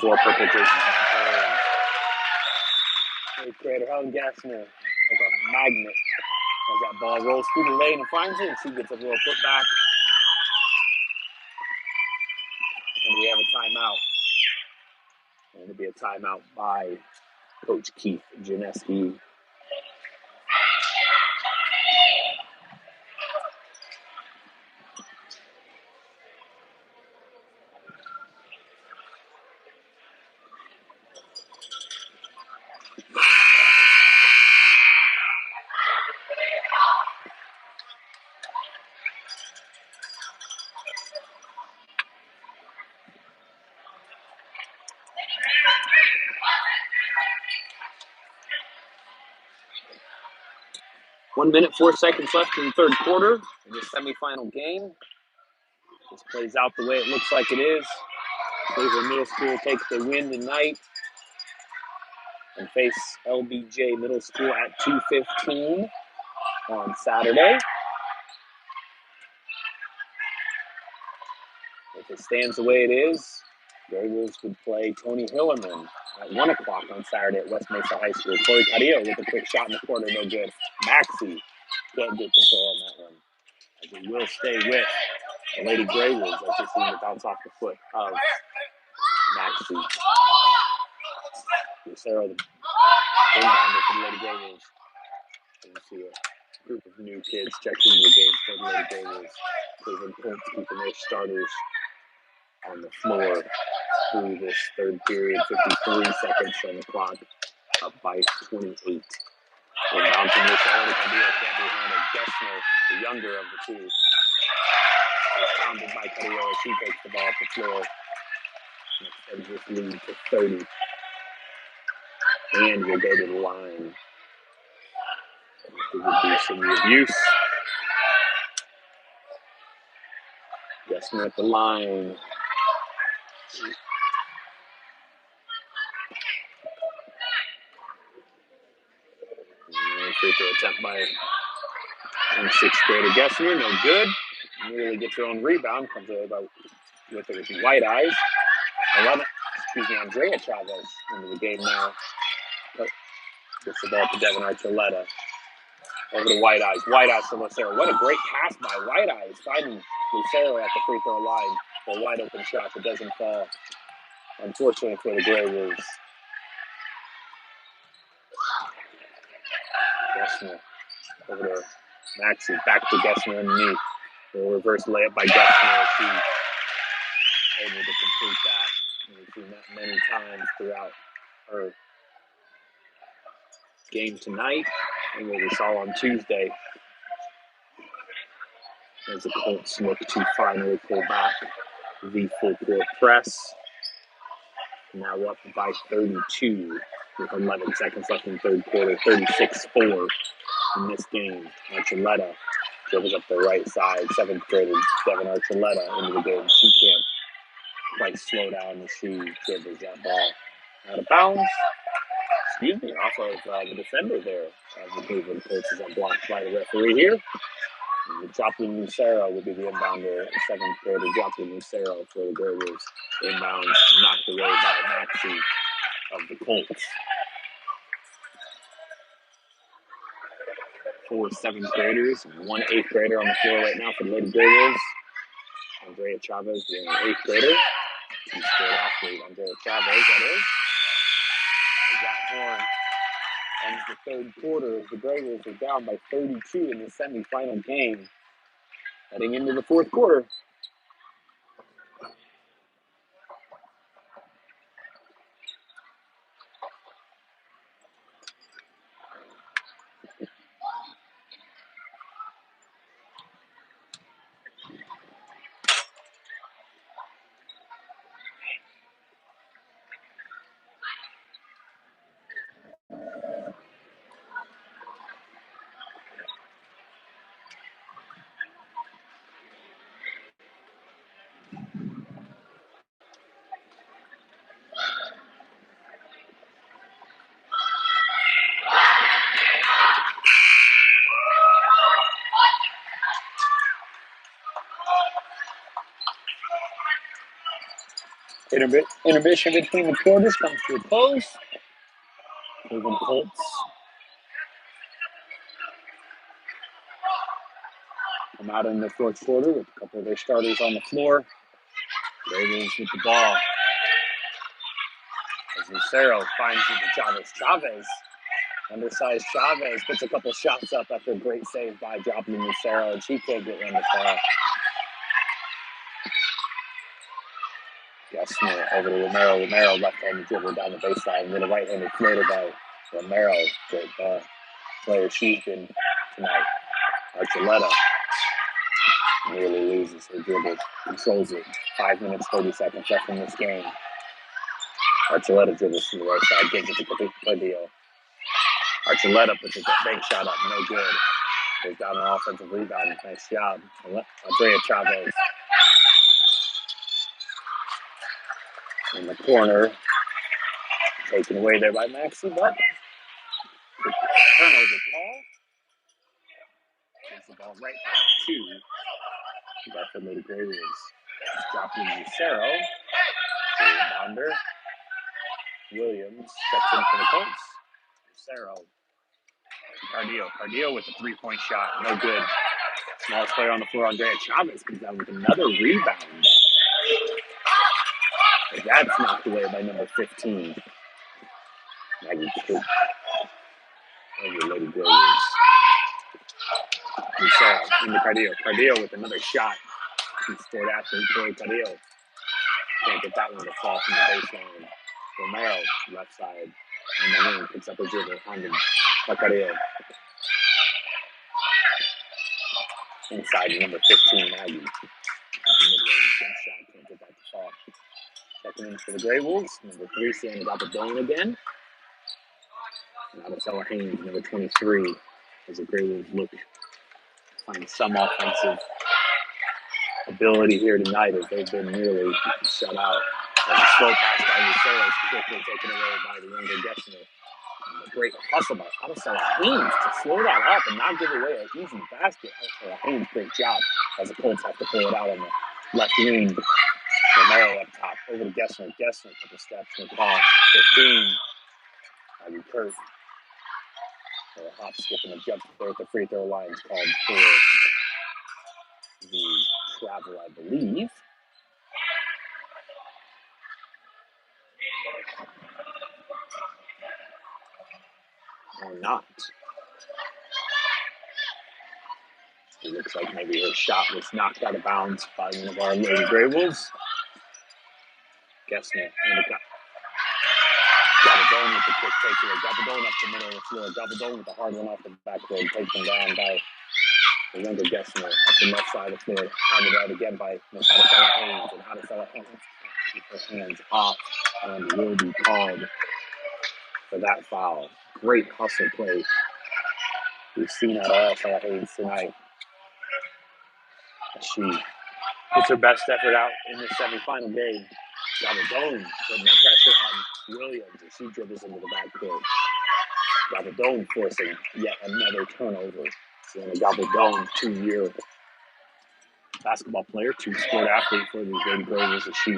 4 purple jerseys on her. They created Helen Gessner like a magnet as that ball rolls through the lane and finds it, and she gets a little put back. And we have a timeout. And it'll be a timeout by Coach Keith Janeski. One minute, 4 seconds left in the third quarter in the semifinal game. This plays out the way it looks like it is. Cleveland Middle School takes the win tonight and face LBJ Middle School at 2:15 on Saturday. If it stands the way it is, Grey Wolves would play Tony Hillerman at 1 o'clock on Saturday at West Mesa High School. Corey Carrillo with a quick shot in the corner, no good. Maxi can't get control on that one. As it will stay with the Lady Grey Wolves as they seem to bounce off the foot of Maxi. Lucero, the inbounder for the Lady Grey Wolves. And you see a group of new kids checking into the game for the Lady Grey Wolves. Cleveland Colts keeping their starters on the floor through this third period. 53 seconds on the clock, up by 28. Inbound from Lucero to Cardio. Can't be handled. Gessner, the younger of the two, is pounded by Cardio as he takes the ball up the floor. And extends this lead to 30. And will go to the line to reduce some of the abuse. Gessner at the line. And free throw attempt by sixth grader Gessner, no good. Nearly gets her own rebound, comes away with it with white eyes. Andrea Chavez into the game now. Gets the ball to Devin Archuleta. Over to White Eyes. White Eyes to Lucero. What a great pass by White Eyes, finding Lucero at the free throw line for a wide open shot that doesn't fall. Unfortunately for the Gray Wolves. Gessner over to Maxey. Back to Gessner underneath. A reverse layup by Gessner. She able to complete that. And we've seen that many times throughout her game tonight and what we saw on Tuesday. As the Colts look to finally pull back the full court press. Now up by 32 with 11 seconds left in the third quarter. 36-4 in this game. Archuleta dribbles up the right side. Seventh grader Devin Archuleta into the game. She can't quite slow down as she dribbles that ball out of bounds. Off of the defender there. The Cleveland Colts is unblocked by the referee here. Joplin Lucero would be the inbounder. Seventh grader Joplin Lucero for the Gray Wolves. Inbounds knocked away by Maxey of the Colts. 4 seventh graders and 1 eighth grader on the floor right now for the Lady Gray Wolves. Andrea Chavez being an eighth grader. Two-state athlete, Andrea Chavez, that is. Jack Horn ends the third quarter as the Gray Wolves are down by 32 in the semifinal game. Heading into the fourth quarter. Intermission between the quarters comes to a close. Cleveland Colts come out in the fourth quarter with a couple of their starters on the floor. Ravens with the ball. As Lucero finds it to Chavez. Chavez, undersized Chavez, puts a couple shots up after a great save by Joplin Lucero, and she can't get one to fall. Gessner over to Romero. Romero left-handed dribble down the baseline with a right-handed floater by Romero. Great player she's been tonight. Archuleta nearly loses her dribble. Controls it. 5 minutes, 30 seconds left in this game. Archuleta dribbles from the right side. Gives it to Cardio. Archuleta puts a bank shot up. No good. Goes down an offensive rebound. Nice job. Andrea Chavez in the corner. Taken away there by Maxey, but turnover call. Takes the ball right back to Garfield Lady Gray Wolves. Joplin Lucero, rebounder. Williams steps in for the Colts. Lucero. Cardio with a three-point shot. No good. Smallest player on the floor, Andrea Chavez, comes down with another rebound. That's knocked away by number 15. Maggie Cook. Lady Gray Wolves. Lucero into Cardio. Cardio with another shot. Two-state athlete, Corey Cardio. Can't get that one to fall from the baseline. Romero, left side, on the wing, picks up a dribble, Macareo. Inside number 15, Maggie. Mid-range jump shot, can't get that to fall. Checking in for the Grey Wolves. Number 3, Sandy got the bone again. And Adesella Haynes, number 23, as the Grey Wolves look to find some offensive ability here tonight as they've been nearly shut out. As a slow pass by Lucero is quickly taken away by the younger Gessner. And a great hustle by Adesella Haynes to slow that up and not give away an easy basket. Adesella Haynes, great job as the Colts have to pull it out on the left wing. Romero up top, over to Gessner. Gessner, couple steps, McCall, 15. Maggie Kurt. A hop, skip, and a jump there at the free throw line is called for the travel, I believe. Or not. It looks like maybe her shot was knocked out of bounds by one of our Lady Grey Wolves. Gessner in the cut. Gabaldon with the quick takeaway. Gabaldon up the middle of the floor. Gabaldon with a hard one off the backboard. Taken down by the younger Gessner up the left side of the floor. Handed out again by Adesella Haynes. And Adesella Haynes can't keep her hands off and will be called for that foul. Great hustle play we've seen out of Adesella Haynes tonight. She puts her best effort out in the semifinal game. Gabaldon putting that pressure on Williams as she dribbles into the backcourt. Gabaldon forcing yet another turnover. So Gabaldon, 2-year basketball player, 2-sport athlete for these Lady Grey Wolves as she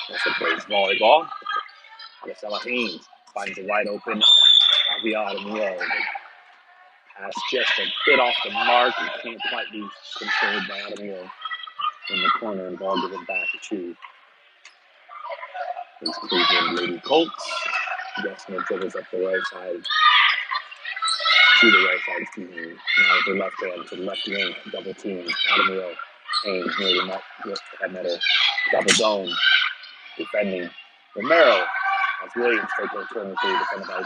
also plays volleyball. Adesella Haynes finds a wide open Aviad Emilio. Pass just a bit off the mark and can't quite be controlled by Ademio in the corner, and ball given back to these Cleveland Lady Colts. Gessner dribbles up the right side, to the right side, excuse me. Now with the left hand to the left wing, double team. Ademio, Haynes near the net, head netter. Gabaldon defending Romero as Williams taking a turn through, defended by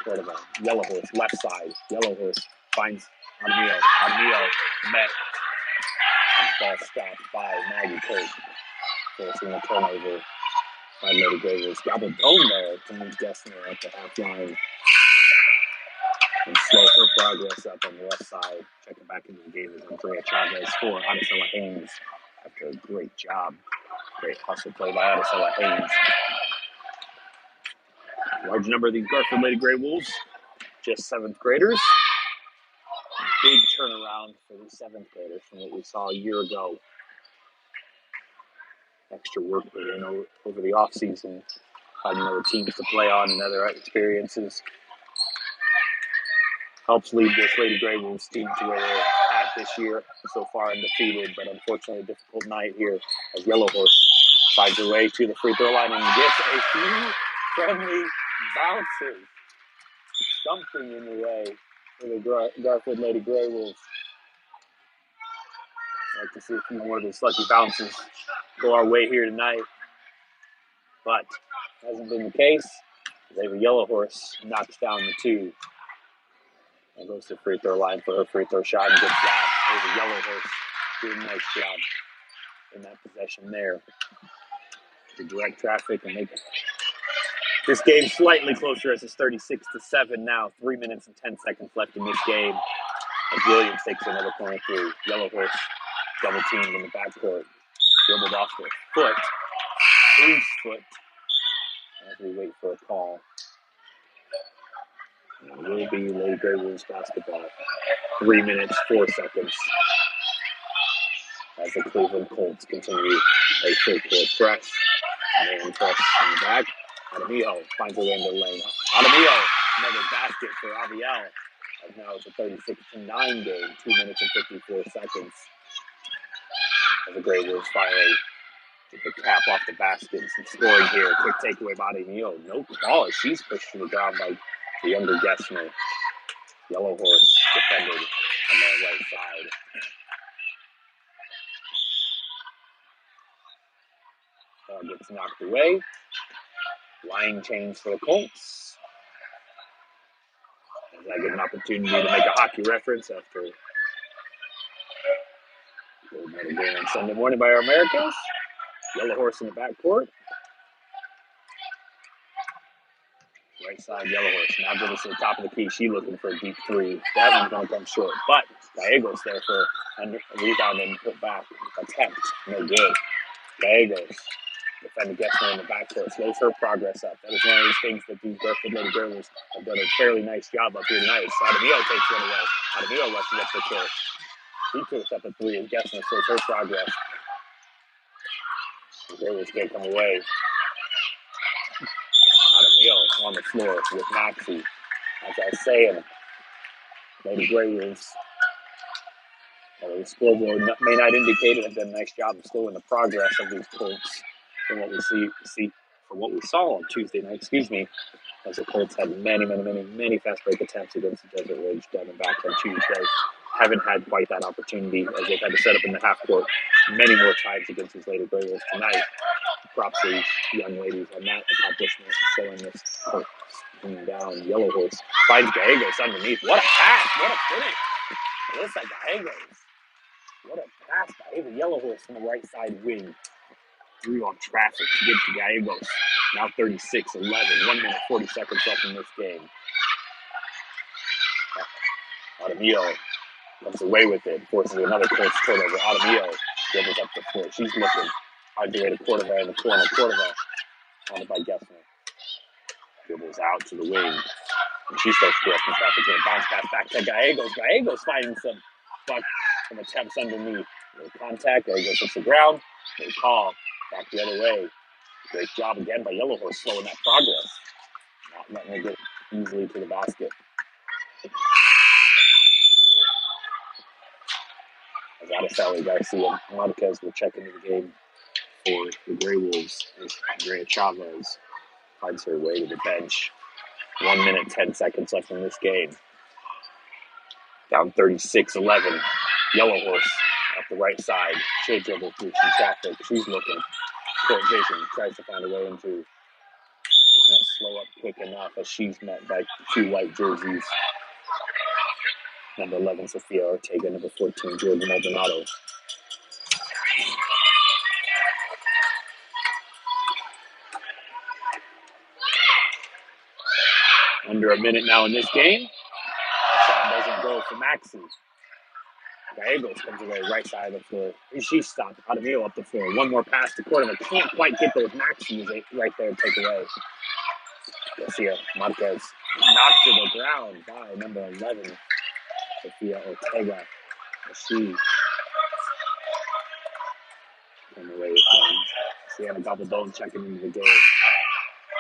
Cordova. Yellow Horse, left side. Yellow Horse finds Ademio. Ademio met. And ball stopped by Maggie Kurt, forcing a turnover by Lady Grey Wolves. Gabaldon there to meet Gessner at the half line and slow her progress up on the left side. Checking back into the game is Andrea Chavez for Adesella Haynes after a great job. Great hustle play by Adesella Haynes. Large number of these Garfield Lady Grey Wolves, just 7th graders. Big turnaround for the 7th graders from what we saw a year ago. Extra work put in over the offseason, finding other teams to play on and other experiences. Helps lead this Lady Grey Wolves team to where they're at this year, so far undefeated, but unfortunately a difficult night here as Yellow Horse finds her way to the free throw line and gets a few friendly bounces. Something in the way for the Garfield Lady Grey Wolves. I'd like to see a few more of those lucky bounces go our way here tonight, but hasn't been the case. They have a Yellow Horse knocks down the 2 and goes to the free throw line for her free throw shot and gets that. There's a Yellow Horse doing a nice job in that possession there to direct traffic and make this game slightly closer as it's 36-7 now. 3 minutes and 10 seconds left in this game. As Williams takes another corner through. Yellow Horse double teamed in the backcourt. Dribbled off the foot. Loose foot. As we wait for a call. And it will be Lady Grey Wolves basketball. 3 minutes, 4 seconds. As the Cleveland Colts continue a full court press. Man press in the back. Ademio finds her way into the lane. Ademio, another basket for Aviel. As now it's a 36-9 game. 2 minutes and 54 seconds. As the Grey Wolves finally get the cap off the basket. Some scoring here. Quick takeaway by Ademio. No call as she's pushed to the ground by the younger Gessner. Yellow Horse defended on the right side. Ball gets knocked away. Line change for the Colts. As I get an opportunity to make a hockey reference after another game on Sunday morning by our Americans. Yellow Horse in the backcourt. Right side, Yellow Horse. Now dribbles to the top of the key. She looking for a deep three. That one's going to come short. But Gallegos there for a rebound and put back. Attempt. No good. Gallegos. Defender Gessner in the backcourt. Slows her progress up. That is one of those things that these Garfield Lady Girls have done a fairly nice job of here tonight. Adamio takes one away. Adamio rushes up the court. He picks up a three and Gessner slows her progress. The Girls can't come away. Adamio on the floor with Maxie. As I was saying, Lady Grey Wolves, the scoreboard may not indicate it, have done a nice job of slowing the progress of these Colts from what we from what we saw on Tuesday night, as the Colts had many fast break attempts against the Desert Ridge down the back on Tuesday. Haven't had quite that opportunity as they've had to set up in the half court many more times against these Lady Grey Wolves tonight. Props to these young ladies on that accomplishment, showing this Colts bringing down Yellow Horse. Finds Gallegos underneath. What a pass! What a finish! Alyssa Gallegos. What a pass by the Yellow Horse from the right side wing. Through on traffic to get to Gallegos. Now 36-11. 1 minute, 40 seconds left in this game. Adamio comes away with it. Forces another close turnover. Adamio dribbles up the floor. She's looking. Andre to Cordova in the corner. Cordova on it by Gessner. Dribbles out to the wing. And she starts correcting traffic and bounce back to Gallegos. Gallegos finding some attempts underneath. No contact. Gallegos hits the ground. No call. Back the other way. Great job again by Yellow Horse slowing that progress. Not letting her get easily to the basket. As Adesanya Garcia and Marquez will check into the game for the Grey Wolves as Andrea Chavez finds her way to the bench. 1 minute, 10 seconds left in this game. Down 36-11. Yellow Horse up the right side. She'll dribble through some traffic. She's looking. Court vision. Tries to find a way into. Can't slow up quick enough as she's met by two white jerseys. Number 11, Sophia Ortega. Number 14, Jordan Maldonado. Under a minute now in this game. Shot doesn't go for Maxie. Gallegos comes away right side of the floor. She stopped. Adamio up the floor. One more pass to Cordova. Can't quite get those Maxies right there to take away. Garcia Marquez knocked to the ground by number 11, Sophia Ortega. She came away with Sienna Gabaldon checking into the game.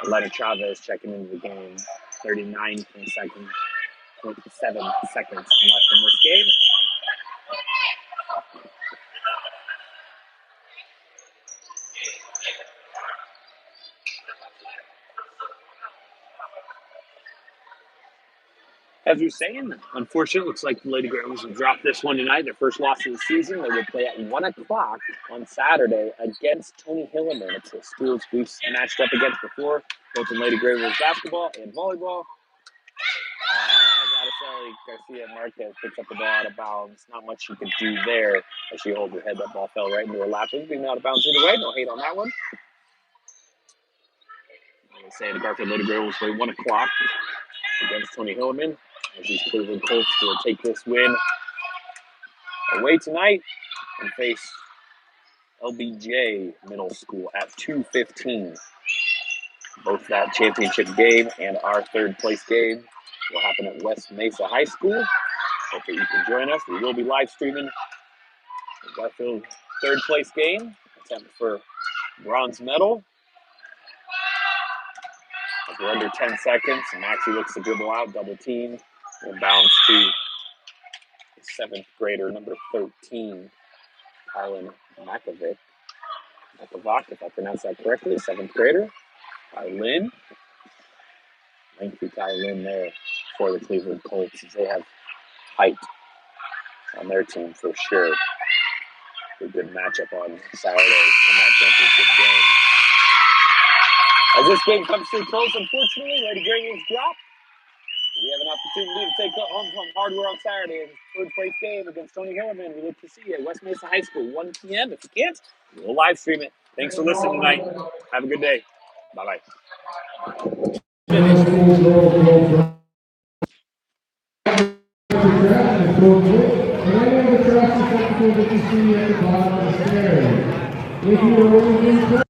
Aleta Chavez checking into the game. 39.7 seconds left in this game. As we were saying, unfortunately, it looks like the Lady Girls will drop this one tonight. Their first loss of the season. They will play at 1 o'clock on Saturday against Tony Hilliman. It's the schools we've matched up against before, both in Lady Girls basketball and volleyball. Araceli Garcia Marquez picks up the ball out of bounds. Not much she could do there as she holds her head. That ball fell right into her lap. It's being out of bounds either way. No hate on that one. They say the Garfield Lady Girls play 1 o'clock against Tony Hilliman. As these Cleveland Colts will take this win away tonight and face LBJ Middle School at 2:15. Both that championship game and our third place game will happen at West Mesa High School. Hope that you can join us. We will be live streaming the Garfield third place game. Attempt for bronze medal. As we're under 10 seconds, Maxie looks to dribble out, double team. Inbounds to the 7th grader, number 13, Kylan Makovic, if I pronounce that correctly, 7th grader. Kylan. Lengthy Kylan there for the Cleveland Colts as they have height on their team for sure. A good matchup on Saturday in that championship game. As this game comes to a close, unfortunately, Lady Grey Wolves drop. We have an opportunity to take home some hardware on Saturday in third place game against Tony Hillerman. We look to see you at West Mesa High School, 1 p.m. If you can't, we'll live stream it. Thanks for listening tonight. Have a good day. Bye-bye. Middle school girls go trash and throw it. And any of the trash receptacles that you see at the bottom of the stairs. If you are waiting